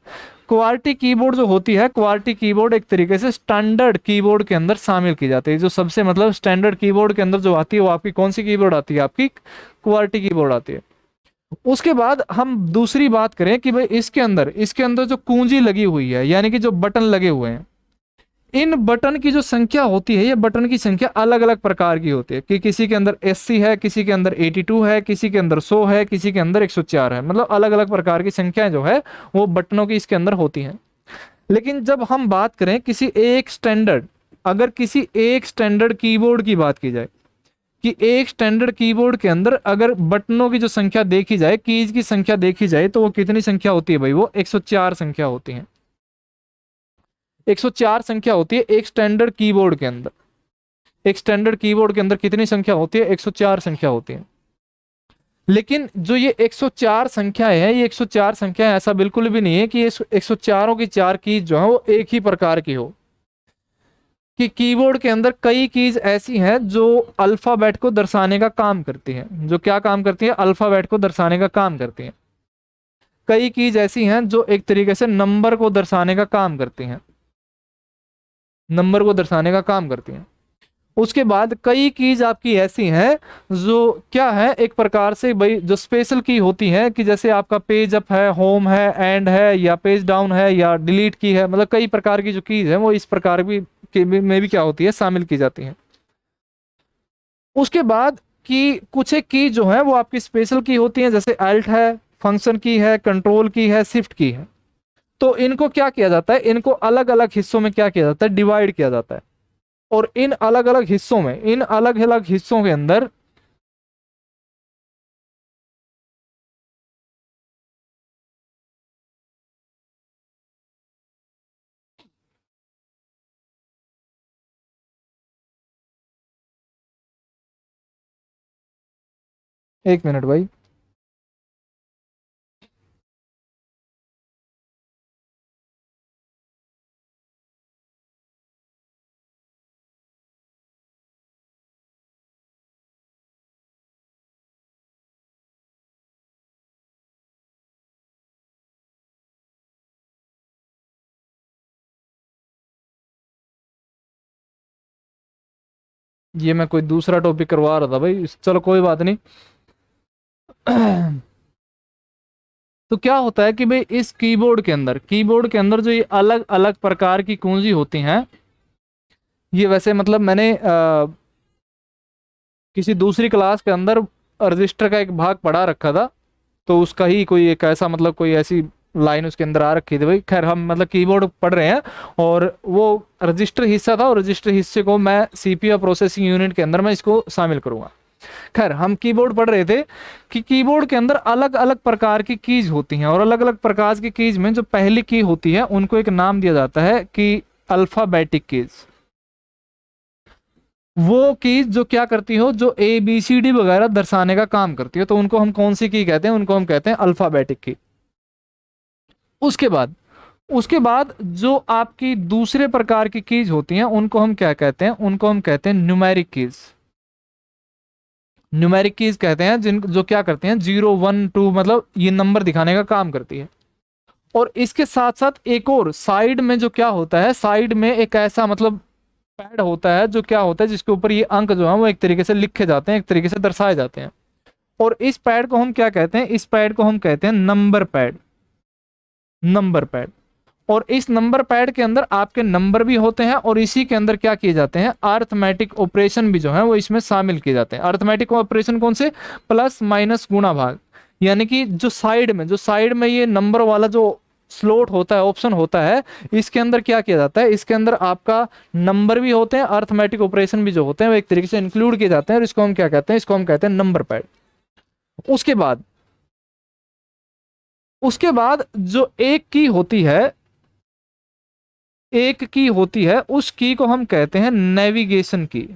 क्वार्टी कीबोर्ड जो होती है, क्वार्टी कीबोर्ड एक तरीके से स्टैंडर्ड कीबोर्ड के अंदर शामिल की जाती है। जो सबसे मतलब स्टैंडर्ड कीबोर्ड के अंदर जो आती है वो आपकी कौन सी कीबोर्ड आती है, आपकी क्वार्टी कीबोर्ड आती है। उसके बाद हम दूसरी बात करें कि भाई इसके अंदर जो कुंजी लगी हुई है, यानी कि जो बटन लगे हुए हैं, इन बटन की जो संख्या होती है, ये बटन की संख्या अलग अलग प्रकार की होती है, कि किसी के अंदर 80 है, किसी के अंदर 82 है, किसी के अंदर 100 है, किसी के अंदर 104 है। मतलब अलग अलग प्रकार की संख्याएं जो है वो बटनों की इसके अंदर होती हैं। लेकिन जब हम बात करें किसी एक स्टैंडर्ड कीबोर्ड की बात की जाए, कि एक स्टैंडर्ड कीबोर्ड के अंदर अगर बटनों की जो संख्या देखी जाए, कीज की संख्या देखी जाए, तो वो कितनी संख्या होती है भाई, वो 104 संख्या होती है। 104 संख्या होती है एक स्टैंडर्ड कीबोर्ड के अंदर। एक स्टैंडर्ड कीबोर्ड के अंदर कितनी संख्या होती है, 104 संख्या होती है। लेकिन जो ये 104 संख्याएं हैं, ये 104 संख्याएं ऐसा बिल्कुल भी नहीं है कि ये 104 की 4 कीज जो है वो एक ही प्रकार की हो, कि कीबोर्ड के अंदर कई कीज ऐसी हैं जो अल्फाबेट को दर्शाने का काम करती हैं। जो क्या काम करती है, अल्फाबेट को दर्शाने का काम करती हैं। कई कीज ऐसी हैं जो एक तरीके से नंबर को दर्शाने का काम करती हैं, नंबर को दर्शाने का काम करती हैं। उसके बाद कई कीज आपकी ऐसी हैं जो क्या है, एक प्रकार से भाई जो स्पेशल की होती है, कि जैसे आपका पेज अप है, होम है, एंड है, या पेज डाउन है, या डिलीट की है। मतलब कई प्रकार की जो कीज है वो इस प्रकार में भी क्या होती है, शामिल की जाती है। उसके बाद की कुछ एक की जो है वो आपकी स्पेशल की होती है, जैसे अल्ट है, फंक्शन की है, कंट्रोल की है, शिफ्ट की है। तो इनको क्या किया जाता है, इनको अलग अलग हिस्सों में क्या किया जाता है, डिवाइड किया जाता है। और इन अलग अलग हिस्सों के अंदर एक मिनट भाई। ये मैं कोई दूसरा टॉपिक करवा रहा था भाई, चलो कोई बात नहीं। तो क्या होता है कि भाई इस कीबोर्ड के अंदर जो ये अलग अलग प्रकार की कुंजी होती हैं, ये वैसे मतलब मैंने किसी दूसरी क्लास के अंदर रजिस्टर का एक भाग पढ़ा रखा था, तो उसका ही कोई एक ऐसा मतलब कोई ऐसी लाइन उसके अंदर आ रखी थी भाई। खैर हम मतलब कीबोर्ड पढ़ रहे हैं, और वो रजिस्टर हिस्सा था, और रजिस्टर हिस्से को मैं सीपीयू प्रोसेसिंग यूनिट के अंदर मैं इसको शामिल करूंगा। खैर हम कीबोर्ड पढ़ रहे थे कि कीबोर्ड के अंदर अलग अलग प्रकार की कीज होती हैं, और अलग अलग प्रकार की कीज में जो पहली की होती है उनको एक नाम दिया जाता है कि अल्फाबेटिक कीज। वो कीज जो क्या करती हो, जो ए बी सी डी वगैरह दर्शाने का काम करती है, तो उनको हम कौन सी की कहते हैं, उनको हम कहते हैं अल्फाबेटिक की। उसके बाद जो आपकी दूसरे प्रकार की कीज होती हैं उनको हम क्या कहते हैं, उनको हम कहते हैं न्यूमेरिक कीज। न्यूमेरिक कीज कहते हैं जिन जो क्या करते हैं, 0 1 2 मतलब ये नंबर दिखाने का काम करती है। और इसके साथ साथ एक और साइड में जो क्या होता है, साइड में एक ऐसा मतलब पैड होता है जो क्या होता है, जिसके ऊपर ये अंक जो है वो एक तरीके से लिखे जाते हैं, एक तरीके से दर्शाए जाते हैं। और इस पैड को हम क्या कहते हैं, इस पैड को हम कहते हैं नंबर पैड। Number pad. और इस नंबर पैड के अंदर आपके नंबर भी होते हैं, और इसी के अंदर क्या किए जाते हैं, अरिथमेटिक ऑपरेशन भी जो है वो इसमें शामिल किए जाते हैं। अरिथमेटिक ऑपरेशन कौन से, प्लस माइनस गुणा भाग। यानी कि जो साइड में ये नंबर वाला जो स्लॉट होता है, ऑप्शन होता है, इसके अंदर क्या किया जाता है, इसके अंदर आपका नंबर भी होते हैं, अरिथमेटिक ऑपरेशन भी जो होते हैं वो एक तरीके से इंक्लूड किए जाते हैं, और इसको हम क्या कहते हैं, इसको हम कहते हैं नंबर पैड। उसके बाद जो एक की होती है उस की को हम कहते हैं नेविगेशन की।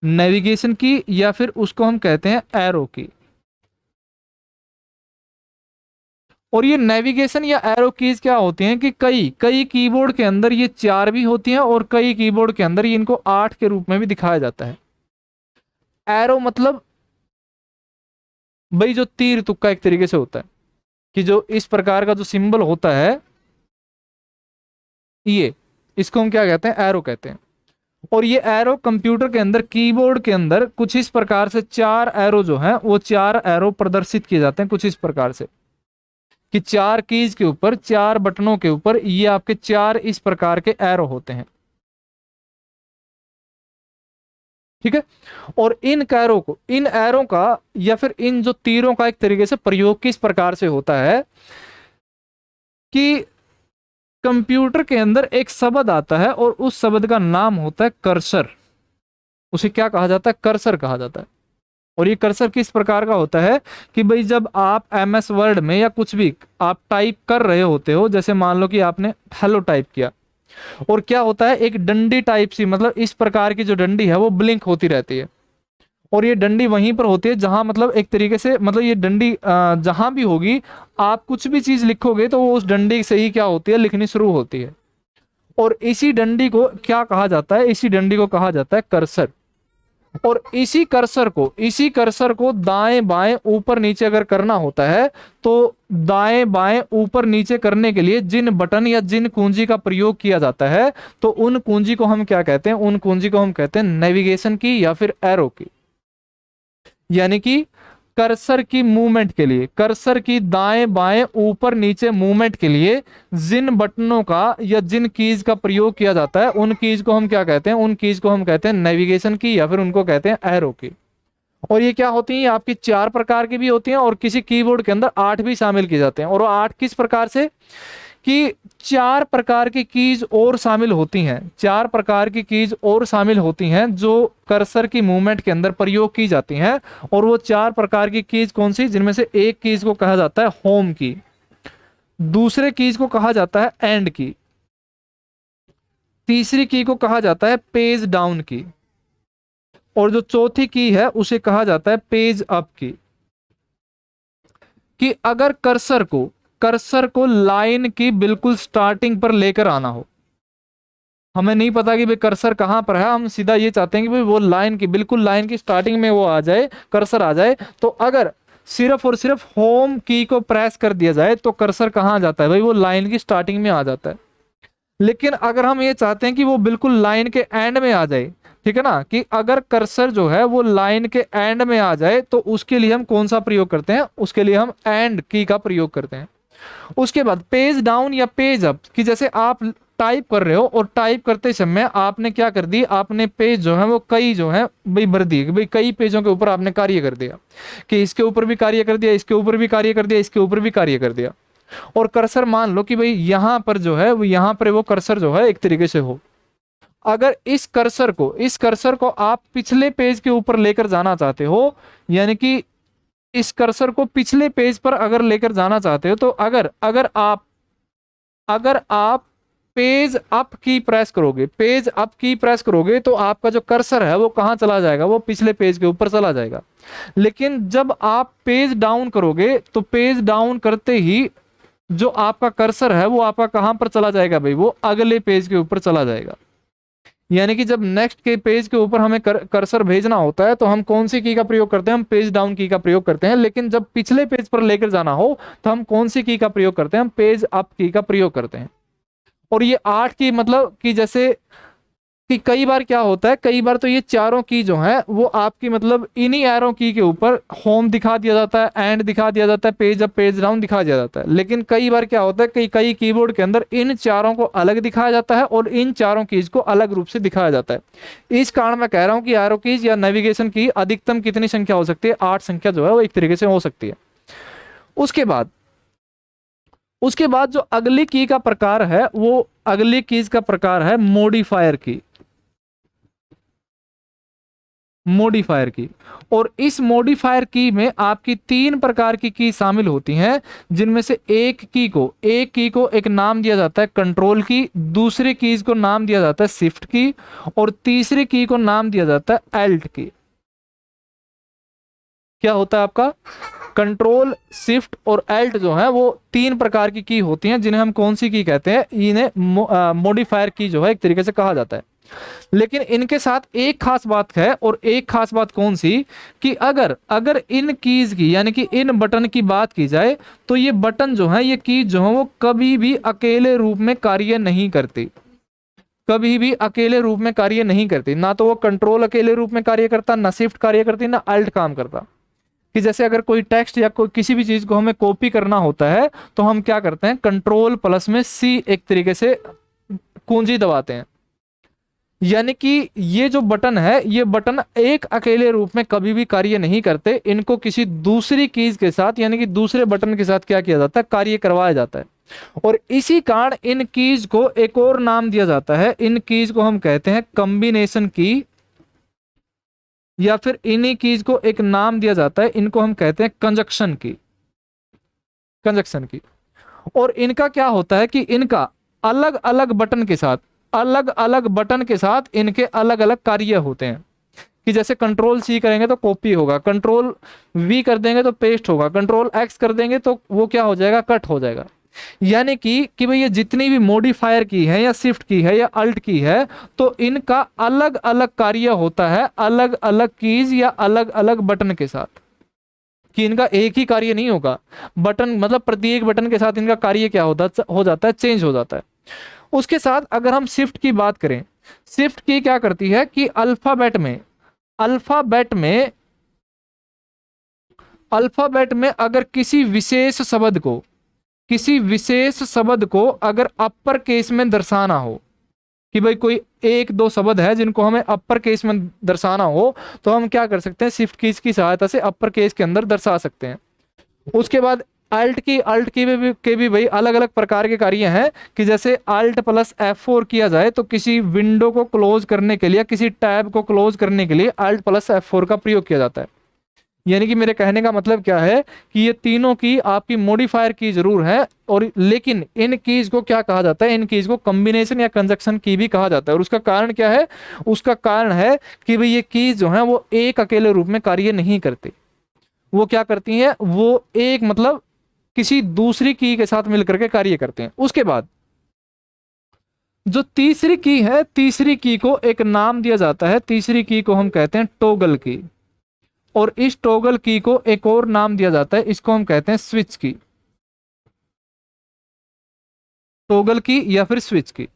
नेविगेशन की या फिर उसको हम कहते हैं एरो की। और ये नेविगेशन या एरो कीज क्या होती हैं कि कई कीबोर्ड के अंदर ये 4 भी होती हैं, और कई कीबोर्ड के अंदर ये इनको 8 के रूप में भी दिखाया जाता है। एरो मतलब भाई जो तीर तुक्का एक तरीके से होता है, कि जो इस प्रकार का जो सिंबल होता है, ये इसको हम क्या कहते हैं, एरो कहते हैं। और ये एरो कंप्यूटर के अंदर, कीबोर्ड के अंदर कुछ इस प्रकार से 4 एरो जो है वो 4 एरो प्रदर्शित किए जाते हैं, कुछ इस प्रकार से कि 4 कीज के ऊपर, 4 बटनों के ऊपर ये आपके 4 इस प्रकार के एरो होते हैं। ठीक है। और इन एरो का या फिर इन जो तीरों का एक तरीके से प्रयोग किस प्रकार से होता है कि कंप्यूटर के अंदर एक शब्द आता है और उस शब्द का नाम होता है कर्सर। उसे क्या कहा जाता है, कर्सर कहा जाता है। और ये कर्सर किस प्रकार का होता है कि भाई जब आप एमएस वर्ड में या कुछ भी आप टाइप कर रहे होते हो, जैसे मान लो कि आपने हेलो टाइप किया, और क्या होता है, एक डंडी टाइप सी, मतलब इस प्रकार की जो डंडी है वो ब्लिंक होती रहती है। और ये डंडी वहीं पर होती है जहां मतलब एक तरीके से मतलब ये डंडी जहां भी होगी, आप कुछ भी चीज लिखोगे तो वो उस डंडी से ही क्या होती है, लिखनी शुरू होती है। और इसी डंडी को क्या कहा जाता है, इसी डंडी को कहा जाता है कर्सर। और इसी कर्सर को दाएं बाएं ऊपर नीचे अगर करना होता है, तो दाएं बाएं ऊपर नीचे करने के लिए जिन बटन या जिन कुंजी का प्रयोग किया जाता है, तो उन कुंजी को हम क्या कहते हैं, उन कुंजी को हम कहते हैं नेविगेशन की या फिर एरो की। यानी कि कर्सर की मूवमेंट के लिए, कर्सर की दाएं बाएं ऊपर नीचे मूवमेंट के लिए जिन बटनों का या जिन कीज का प्रयोग किया जाता है, उन कीज को हम क्या कहते हैं, उन कीज को हम कहते हैं नेविगेशन की या फिर उनको कहते हैं एरो की। और ये क्या होती है, आपकी 4 प्रकार की भी होती हैं, और किसी कीबोर्ड के अंदर 8 भी शामिल किए जाते हैं। और वो 8 किस प्रकार से कि 4 प्रकार की कीज और शामिल होती हैं, 4 प्रकार की कीज और शामिल होती हैं जो कर्सर की मूवमेंट के अंदर प्रयोग की जाती हैं। और वो 4 प्रकार की कीज कौन सी, जिनमें से एक कीज को कहा जाता है होम की, दूसरे कीज को कहा जाता है एंड की, तीसरी की को कहा जाता है पेज डाउन की, और जो चौथी की है उसे कहा जाता है पेज अप की। कि अगर कर्सर को लाइन की बिल्कुल स्टार्टिंग पर लेकर आना हो, हमें नहीं पता कि भाई कर्सर कहां पर है, हम सीधा ये चाहते हैं कि भाई वो लाइन की बिल्कुल लाइन की स्टार्टिंग में वो आ जाए, कर्सर आ जाए, तो अगर सिर्फ और सिर्फ होम की को प्रेस कर दिया जाए तो कर्सर कहां आ जाता है भाई, वो लाइन की स्टार्टिंग में आ जाता है। लेकिन अगर हम ये चाहते हैं कि वो बिल्कुल लाइन के एंड में आ जाए, ठीक है ना, कि अगर कर्सर जो है वो लाइन के एंड में आ जाए, तो उसके लिए हम कौन सा प्रयोग करते हैं, उसके लिए हम एंड की का प्रयोग करते हैं। उसके बाद पेज डाउन या पेज अप, कि जैसे आप टाइप कर रहे हो और टाइप करते समय आपने क्या कर दी, आपने पेज जो है वो कई जो है भाई भर दिए, भाई कई पेजों के ऊपर आपने कार्य कर दिया, कि इसके ऊपर भी कार्य कर दिया, इसके ऊपर भी कार्य कर दिया, इसके ऊपर भी कार्य कर दिया। और कर्सर मान लो कि भाई यहां पर जो है वो यहां पर वो कर्सर जो है एक तरीके से हो, अगर इस कर्सर को आप पिछले पेज के ऊपर लेकर जाना चाहते हो, यानी कि इस कर्सर को पिछले पेज पर अगर लेकर जाना चाहते हो, तो अगर आप पेज अप की प्रेस करोगे तो आपका जो कर्सर है वो कहां चला जाएगा, वो पिछले पेज के ऊपर चला जाएगा। लेकिन जब आप पेज डाउन करोगे तो पेज डाउन करते ही जो आपका कर्सर है वो आपका कहां पर चला जाएगा भाई, वो अगले पेज के ऊपर चला जाएगा। यानी कि जब नेक्स्ट के पेज के ऊपर हमें कर्सर भेजना होता है तो हम कौन सी की का प्रयोग करते हैं, हम पेज डाउन की का प्रयोग करते हैं। लेकिन जब पिछले पेज पर लेकर जाना हो तो हम कौन सी की का प्रयोग करते हैं, हम पेज अप की का प्रयोग करते हैं। और ये 8 की मतलब कि जैसे कि कई बार क्या होता है, कई बार तो ये चारों की जो है वो आपकी मतलब इन्हीं एरो की के ऊपर होम दिखा दिया जाता है, एंड दिखा दिया जाता है, पेज अप पेज डाउन दिखा दिया जाता है। लेकिन कई बार क्या होता है, कई कीबोर्ड के अंदर इन चारों को अलग दिखाया जाता है और इन चारों कीज को अलग रूप से दिखाया जाता है। इस कारण मैं कह रहा हूं कि एरो कीज या नेविगेशन की अधिकतम कितनी संख्या हो सकती है, 8 संख्या जो है वो एक तरीके से हो सकती है। उसके बाद जो अगली की का प्रकार है, वो अगली कीज का प्रकार है मॉडिफायर की। और इस मॉडिफायर की में आपकी 3 प्रकार की शामिल होती हैं, जिनमें से एक की को एक नाम दिया जाता है कंट्रोल की, दूसरी कीज को नाम दिया जाता है शिफ्ट की, और तीसरी की को नाम दिया जाता है एल्ट की। क्या होता है आपका कंट्रोल, शिफ्ट और एल्ट जो है वो 3 प्रकार की होती हैं, जिन्हें हम कौन सी की कहते हैं, इन्हें मॉडिफायर की जो है एक तरीके से कहा जाता है। लेकिन इनके साथ एक खास बात है, और एक खास बात कौन सी, कि अगर इन कीज की यानी कि इन बटन की बात की जाए तो ये बटन जो है, ये कीज जो है वो कभी भी अकेले रूप में कार्य नहीं करती, कभी भी अकेले रूप में कार्य नहीं करती। ना तो वो कंट्रोल अकेले रूप में कार्य करता, ना शिफ्ट कार्य करती, ना अल्ट काम करता। कि जैसे अगर कोई टेक्स्ट या कोई किसी भी चीज को हमें कॉपी करना होता है तो हम क्या करते हैं, कंट्रोल प्लस में सी एक तरीके से कुंजी दबाते हैं। यानी कि ये जो बटन है, ये बटन एक अकेले रूप में कभी भी कार्य नहीं करते, इनको किसी दूसरी कीज के साथ यानी कि दूसरे बटन के साथ क्या किया जाता है, कार्य करवाया जाता है। और इसी कारण इन कीज को एक और नाम दिया जाता है, इन कीज को हम कहते हैं कॉम्बिनेशन की, या फिर इन्हीं कीज को एक नाम दिया जाता है, इनको हम कहते हैं कंजक्शन की। और इनका क्या होता है कि इनका अलग अलग बटन के साथ इनके अलग अलग कार्य होते हैं। कि जैसे कंट्रोल सी करेंगे तो कॉपी होगा, कंट्रोल वी कर देंगे तो पेस्ट होगा, कंट्रोल एक्स कर देंगे तो वो क्या हो जाएगा, कट हो जाएगा। यानी कि भाई ये जितनी भी मॉडिफायर की है या शिफ्ट की है या अल्ट की है, तो इनका अलग अलग कार्य होता है अलग अलग कीज या अलग अलग बटन के साथ, कि इनका एक ही कार्य नहीं होगा। बटन मतलब प्रत्येक बटन के साथ इनका कार्य क्या हो जाता है, चेंज हो जाता है। उसके साथ अगर हम शिफ्ट की बात करें, शिफ्ट की क्या करती है कि अल्फाबेट में अगर किसी विशेष शब्द को अगर अपर केस में दर्शाना हो, कि भाई कोई एक दो शब्द है जिनको हमें अपर केस में दर्शाना हो, तो हम क्या कर सकते हैं, शिफ्ट कीज की सहायता से अपर केस के अंदर दर्शा सकते हैं। उसके बाद अल्ट की भी भाई अलग अलग प्रकार के कार्य हैं। कि जैसे अल्ट प्लस F4 किया जाए तो किसी विंडो को क्लोज करने के लिए, किसी टैब को क्लोज करने के लिए अल्ट प्लस F4 का प्रयोग किया जाता है। यानी कि मेरे कहने का मतलब क्या है कि ये तीनों की आपकी मॉडिफायर की जरूर है, और लेकिन इन कीज को क्या कहा जाता है, इन कीज को कॉम्बिनेशन या कंजक्शन की भी कहा जाता है। और उसका कारण क्या है, उसका कारण है कि भाई ये कीज जो है वो एक अकेले रूप में कार्य नहीं करती, वो क्या करती हैं, वो एक मतलब किसी दूसरी की के साथ मिलकर के कार्य करते हैं। उसके बाद जो तीसरी की है, तीसरी की को एक नाम दिया जाता है, तीसरी की को हम कहते हैं टॉगल की, और इस टॉगल की को एक और नाम दिया जाता है, इसको हम कहते हैं स्विच की, टॉगल की या फिर स्विच की।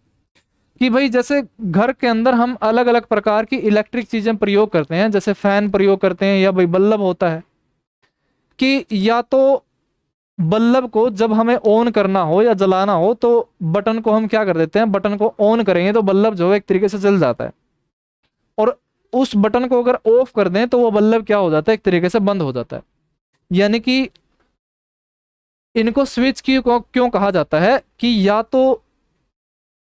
कि भाई जैसे घर के अंदर हम अलग अलग प्रकार की इलेक्ट्रिक चीजें प्रयोग करते हैं, जैसे फैन प्रयोग करते हैं, या भाई बल्ब होता है, कि या तो बल्ब को जब हमें ऑन करना हो या जलाना हो तो बटन को हम क्या कर देते हैं, बटन को ऑन करेंगे तो बल्ब जो है एक तरीके से जल जाता है, और उस बटन को अगर ऑफ कर दें तो वो बल्ब क्या हो जाता है, एक तरीके से बंद हो जाता है। यानी कि इनको स्विच की को क्यों कहा जाता है, कि या तो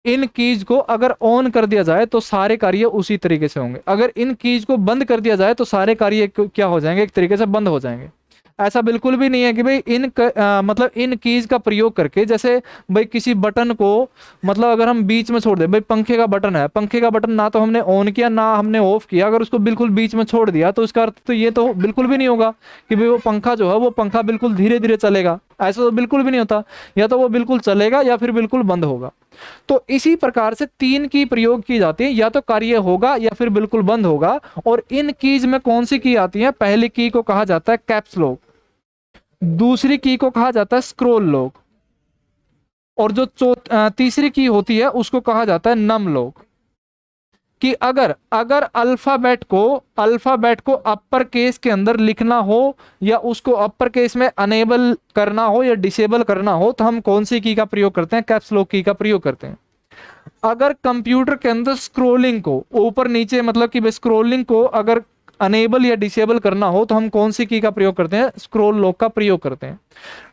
इन कीज को अगर ऑन कर दिया जाए तो सारे कार्य उसी तरीके से होंगे, अगर इन कीज को बंद कर दिया जाए तो सारे कार्य क्या हो जाएंगे, एक तरीके से बंद हो जाएंगे। ऐसा बिल्कुल भी नहीं है कि भाई मतलब इन कीज का प्रयोग करके, जैसे भाई किसी बटन को मतलब अगर हम बीच में छोड़ दें, भाई पंखे का बटन है, पंखे का बटन ना तो हमने ऑन किया ना हमने ऑफ किया, अगर उसको बिल्कुल बीच में छोड़ दिया तो इसका अर्थ तो ये तो बिल्कुल भी नहीं होगा कि भाई वो पंखा जो है वो पंखा बिल्कुल धीरे धीरे चलेगा, ऐसा तो बिल्कुल भी नहीं होता। या तो वो बिल्कुल चलेगा या फिर बिल्कुल बंद होगा। तो इसी प्रकार से तीन की प्रयोग की जाती है, या तो कार्य होगा या फिर बिल्कुल बंद होगा। और इन कीज में कौन सी की आती है, पहली की को कहा जाता है कैप्स लॉक, दूसरी की को कहा जाता है स्क्रॉल लॉक, और जो तीसरी की होती है उसको कहा जाता है नम लॉक। कि अगर अगर अल्फाबेट को अपर केस के अंदर लिखना हो या उसको अपर केस में अनेबल करना हो या डिसेबल करना हो तो हम कौन सी की का प्रयोग करते हैं, कैप्स लॉक की का प्रयोग करते हैं। अगर कंप्यूटर के अंदर स्क्रोलिंग को ऊपर नीचे मतलब कि स्क्रोलिंग को अगर अनेबल या डिसेबल करना हो तो हम कौन सी की का प्रयोग करते हैं, स्क्रॉल लॉक का प्रयोग करते हैं।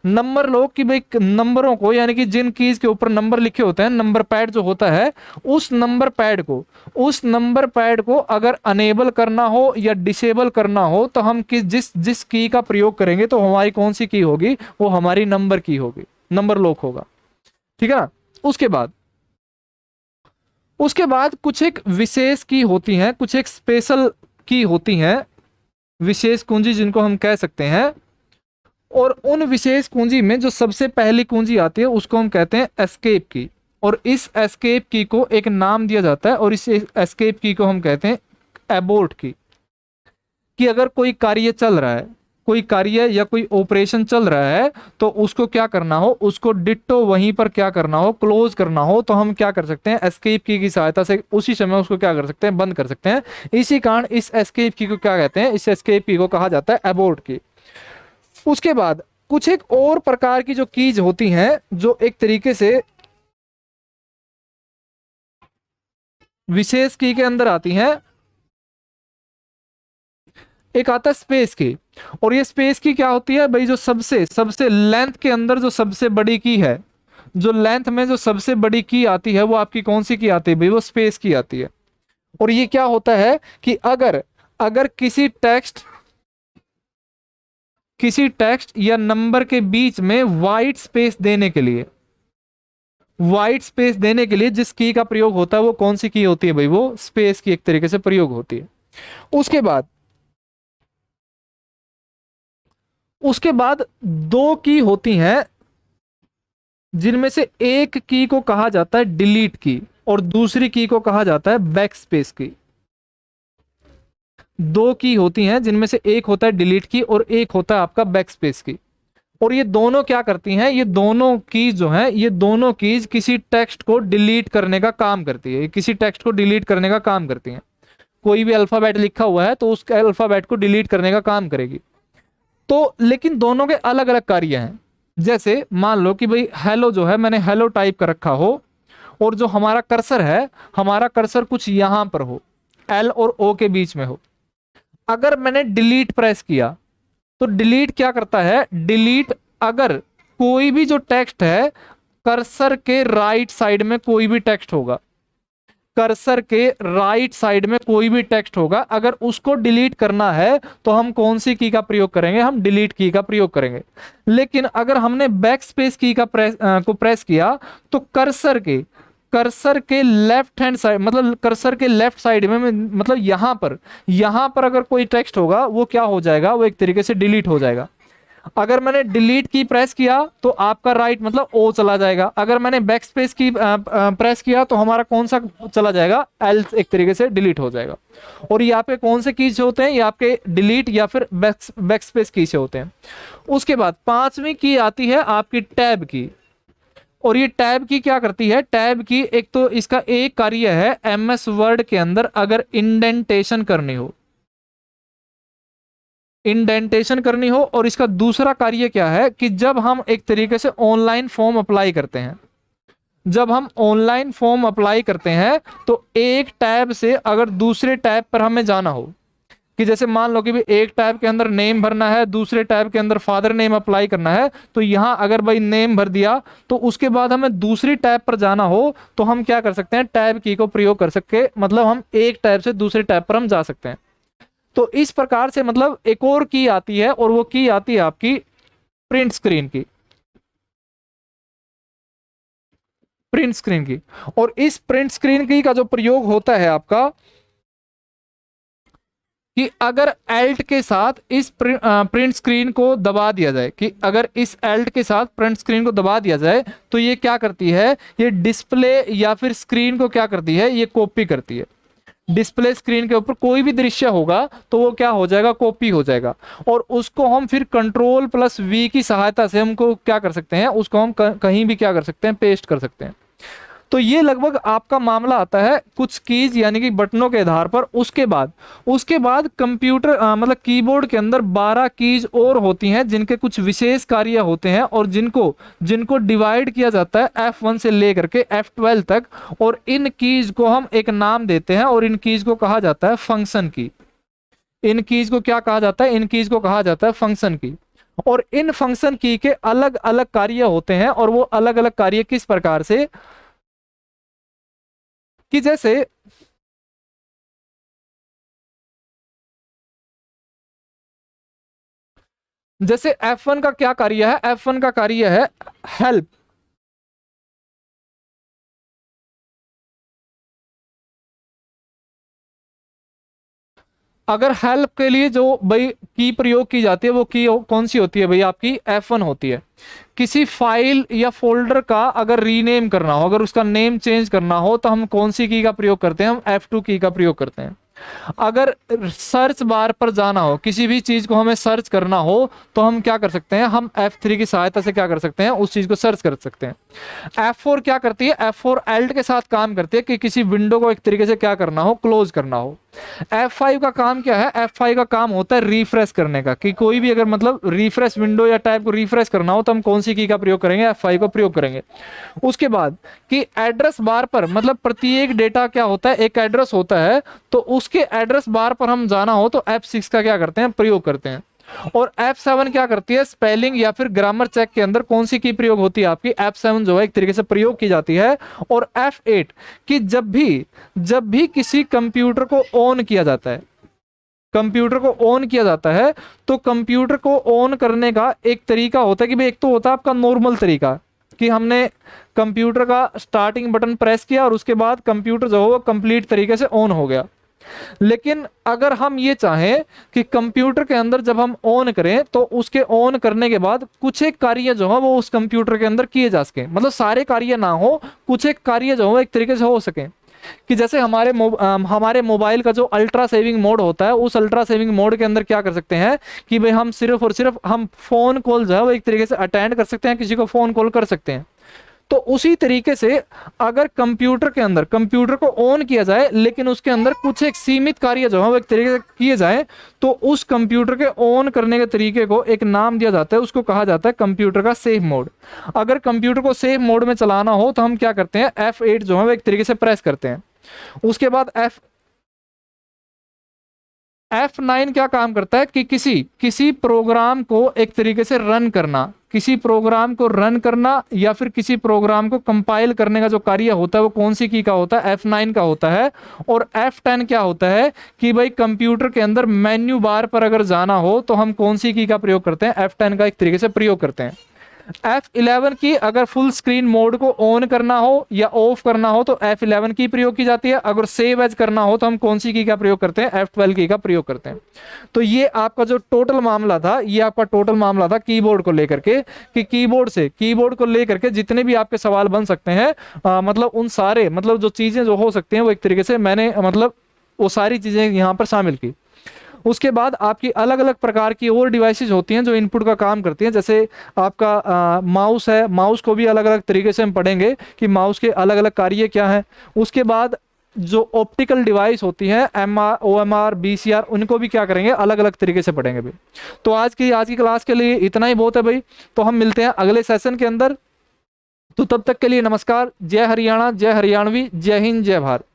नंबर लॉक की भाई नंबरों को यानी कि जिन कीज के ऊपर नंबर लिखे होते हैं, नंबर पैड जो होता है, उस नंबर पैड को अगर अनेबल करना हो या डिसेबल करना हो तो हम जिस जिस की का प्रयोग करेंगे तो हमारी कौन सी की होगी, वो हमारी नंबर की होगी, नंबर लॉक होगा। ठीक है ना। उसके बाद कुछ एक विशेष की होती हैं, कुछ एक स्पेशल की होती हैं, विशेष कुंजी जिनको हम कह सकते हैं। और उन विशेष कुंजी में जो सबसे पहली कुंजी आती है उसको हम कहते हैं एस्केप की। और इस एस्केप की को एक नाम दिया जाता है और इस एस्केप की को हम कहते हैं एबोर्ट की। कि अगर कोई कार्य चल रहा है, कोई कार्य या कोई ऑपरेशन चल रहा है तो उसको क्या करना हो, उसको डिट्टो वहीं पर क्या करना हो, क्लोज करना हो, तो हम क्या कर सकते हैं, एस्केप की सहायता से उसी समय उसको क्या कर सकते हैं, बंद कर सकते हैं। इसी कारण इस एस्केप की को क्या कहते हैं, इस एस्केप की को कहा जाता है एबोर्ट की। उसके बाद कुछ एक और प्रकार की जो कीज होती हैं जो एक तरीके से विशेष की के अंदर आती हैं। एक आता है स्पेस की, और ये स्पेस की क्या होती है भाई, जो सबसे सबसे लेंथ के अंदर जो सबसे बड़ी की है, जो लेंथ में जो सबसे बड़ी की आती है वो आपकी कौन सी की आती है भाई, वो स्पेस की आती है। और ये क्या होता है कि अगर अगर किसी टेक्स्ट या नंबर के बीच में वाइट स्पेस देने के लिए जिस की का प्रयोग होता है वो कौन सी की होती है भाई, वो स्पेस की एक तरीके से प्रयोग होती है। उसके बाद उसके बाद दो की होती हैं जिनमें से एक की को कहा जाता है डिलीट की और दूसरी की को कहा जाता है बैकस्पेस की। दो की होती हैं जिनमें से एक होता है डिलीट की और एक होता है आपका बैकस्पेस की। और ये दोनों क्या करती हैं, ये दोनों कीज जो हैं, ये दोनों कीज किसी टेक्स्ट को डिलीट करने का काम करती है, किसी टेक्स्ट को डिलीट करने का काम करती हैं। कोई भी अल्फाबेट लिखा हुआ है तो उस अल्फाबेट को डिलीट करने का काम करेगी। तो लेकिन दोनों के अलग अलग कार्य हैं। जैसे मान लो कि भाई हेलो जो है, मैंने हेलो टाइप कर रखा हो और जो हमारा कर्सर है, हमारा कर्सर कुछ यहां पर हो, एल और ओ के बीच में हो। अगर मैंने डिलीट प्रेस किया तो डिलीट क्या करता है, डिलीट अगर कोई भी जो टेक्स्ट है, कर्सर के राइट साइड में कोई भी टेक्स्ट होगा, कर्सर के राइट साइड में कोई भी टेक्स्ट होगा, अगर उसको डिलीट करना है तो हम कौन सी की का प्रयोग करेंगे, हम डिलीट की का प्रयोग करेंगे। लेकिन अगर हमने बैक स्पेस की का प्रेस किया तो कर्सर के लेफ्ट हैंड साइड मतलब कर्सर के लेफ्ट साइड में मतलब यहां पर अगर कोई टेक्स्ट होगा वो क्या हो जाएगा, वो एक तरीके से डिलीट हो जाएगा। अगर मैंने डिलीट की प्रेस किया तो आपका राइट मतलब ओ चला जाएगा। अगर मैंने बैक स्पेस की प्रेस किया तो हमारा कौन सा चला जाएगा, एल एक तरीके से डिलीट हो जाएगा। और ये आपके कौन से कीज होते हैं, ये आपके डिलीट या फिर बैक स्पेस की से होते हैं। उसके बाद पांचवी की आती है आपकी टैब की। और ये टैब की क्या करती है, टैब की एक तो इसका एक कार्य है एमएस वर्ड के अंदर अगर इंडेंटेशन करनी हो, और इसका दूसरा कार्य क्या है कि जब हम एक तरीके से ऑनलाइन फॉर्म अप्लाई करते हैं, तो एक टैब से अगर दूसरे टैब पर हमें जाना हो, कि जैसे मान लो कि भी एक टैब के अंदर नेम भरना है, दूसरे टैब के अंदर फादर नेम अप्लाई करना है, तो यहाँ अगर भाई नेम भर दिया तो उसके बाद हमें दूसरी टैब पर जाना हो तो हम क्या कर सकते हैं, टैब की को प्रयोग कर सकते, मतलब हम एक टैब से दूसरे टैब पर हम जा सकते हैं। तो इस प्रकार से मतलब एक और की आती है, और वो की आती है आपकी प्रिंट स्क्रीन की, प्रिंट स्क्रीन की। और इस प्रिंट स्क्रीन की का जो प्रयोग होता है आपका, कि अगर एल्ट के साथ इस प्रिंट स्क्रीन को दबा दिया जाए, कि अगर इस एल्ट के साथ प्रिंट स्क्रीन को दबा दिया जाए तो ये क्या करती है, ये डिस्प्ले या फिर स्क्रीन को क्या करती है, ये कॉपी करती है। डिस्प्ले स्क्रीन के ऊपर कोई भी दृश्य होगा तो वो क्या हो जाएगा, कॉपी हो जाएगा, और उसको हम फिर कंट्रोल प्लस वी की सहायता से हमको क्या कर सकते हैं, उसको हम कहीं भी क्या कर सकते हैं, पेस्ट कर सकते हैं। तो ये लगभग आपका मामला आता है कुछ कीज यानी कि बटनों के आधार पर। उसके बाद कंप्यूटर मतलब कीबोर्ड के अंदर 12 कीज और होती हैं जिनके कुछ विशेष कार्य होते हैं, और जिनको जिनको डिवाइड किया जाता है F1 से लेकर के F12 तक, और इन कीज को हम एक नाम देते हैं, और इन कीज को कहा जाता है फंक्शन की। इन कीज को क्या कहा जाता है, इन कीज को कहा जाता है फंक्शन की। और इन फंक्शन की के अलग अलग कार्य होते हैं, और वो अलग अलग कार्य किस प्रकार से, कि जैसे F1 का क्या कार्य है, F1 का कार्य है हेल्प। अगर हेल्प के लिए जो भाई की प्रयोग की जाती है वो की कौन सी होती है भाई, आपकी F1 होती है। किसी फाइल या फोल्डर का अगर रीनेम करना हो, अगर उसका नेम चेंज करना हो, तो हम कौन सी की का प्रयोग करते हैं, हम F2 की का प्रयोग करते हैं। अगर सर्च बार पर जाना हो, किसी भी चीज को हमें सर्च करना हो, तो हम क्या कर सकते हैं, हम F3 की सहायता से क्या कर सकते हैं, उस चीज को सर्च कर सकते हैं। F4 क्या करती है, F4 एल्ट के साथ काम करती है कि किसी विंडो को एक तरीके से क्या करना हो, क्लोज करना हो। F5 का काम क्या है, F5 का काम होता है रिफ्रेश करने का, कि कोई भी अगर मतलब रिफ्रेश विंडो या टैब को रिफ्रेश करना हो तो हम कौन सी की का प्रयोग करेंगे, F5 का प्रयोग करेंगे। उसके बाद कि एड्रेस बार पर मतलब प्रत्येक डेटा क्या होता है, एक एड्रेस होता है, तो उसके एड्रेस बार पर हम जाना हो तो F6 का क्या करते हैं, प्रयोग करते हैं। और F7 क्या करती है, स्पेलिंग या फिर ग्रामर चेक के अंदर कौन सी की प्रयोग होती है, आपकी F7 जो है एक तरीके से प्रयोग की जाती है। और F8 कि जब भी किसी कंप्यूटर को ऑन किया जाता है, कंप्यूटर को ऑन किया जाता है, तो कंप्यूटर को ऑन करने का एक तरीका होता है कि भाई एक तो होता है आपका नॉर्मल तरीका, कि हमने कंप्यूटर का स्टार्टिंग बटन प्रेस किया और उसके बाद कंप्यूटर जो है वो कंप्लीट तरीके से ऑन हो गया। लेकिन अगर हम ये चाहें कि कंप्यूटर के अंदर जब हम ऑन करें तो उसके ऑन करने के बाद कुछ एक कार्य जो है वो उस कंप्यूटर के अंदर किए जा सके, मतलब सारे कार्य ना हो, कुछ एक कार्य जो है एक तरीके से हो सके। कि जैसे हमारे मोबाइल का जो अल्ट्रा सेविंग मोड होता है, उस अल्ट्रा सेविंग मोड के अंदर क्या कर सकते हैं कि भाई हम सिर्फ और सिर्फ हम फोन कॉल जो है वो एक तरीके से अटेंड कर सकते हैं, किसी को फोन कॉल कर सकते हैं। तो उसी तरीके से अगर कंप्यूटर के अंदर कंप्यूटर को ऑन किया जाए लेकिन उसके अंदर कुछ एक सीमित कार्य जो है वो एक तरीके से किए जाए, तो उस कंप्यूटर के ऑन करने के तरीके को एक नाम दिया जाता है, उसको कहा जाता है कंप्यूटर का सेव मोड। अगर कंप्यूटर को सेव मोड में चलाना हो तो हम क्या करते हैं, F8 जो है वो एक तरीके से प्रेस करते हैं। उसके बाद F9 क्या काम करता है कि किसी प्रोग्राम को एक तरीके से रन करना, किसी प्रोग्राम को रन करना या फिर किसी प्रोग्राम को कंपाइल करने का जो कार्य होता है वो कौन सी की का होता है, F9 का होता है। और F10 क्या होता है कि भाई कंप्यूटर के अंदर मेन्यू बार पर अगर जाना हो तो हम कौन सी की का प्रयोग करते हैं, F10 का एक तरीके से प्रयोग करते हैं। F11 की अगर फुल स्क्रीन मोड को ऑन करना हो या ऑफ करना हो तो F11 की प्रयोग की जाती है। अगर सेव एज करना हो तो हम कौन सी की का प्रयोग करते हैं, F12 की का प्रयोग करते हैं। तो ये आपका जो टोटल मामला था, ये आपका टोटल मामला था कीबोर्ड को लेकर के, कि कीबोर्ड को लेकर के जितने भी आपके सवाल बन सकते हैं, मतलब उन सारे मतलब जो चीजें जो हो सकती हैं वो एक तरीके से मैंने मतलब वो सारी चीजें यहाँ पर शामिल की। उसके बाद आपकी अलग अलग प्रकार की और डिवाइसेज होती हैं जो इनपुट का काम करती हैं। जैसे आपका माउस है, माउस को भी अलग अलग तरीके से हम पढ़ेंगे कि माउस के अलग अलग कार्य क्या हैं। उसके बाद जो ऑप्टिकल डिवाइस होती है MR OMR BCR, उनको भी क्या करेंगे, अलग अलग तरीके से पढ़ेंगे भाई। तो आज की क्लास के लिए इतना ही बहुत है भाई। तो हम मिलते हैं अगले सेशन के अंदर। तो तब तक के लिए नमस्कार, जय हरियाणा, जय हरियाणवी, जय हिंद, जय भारत।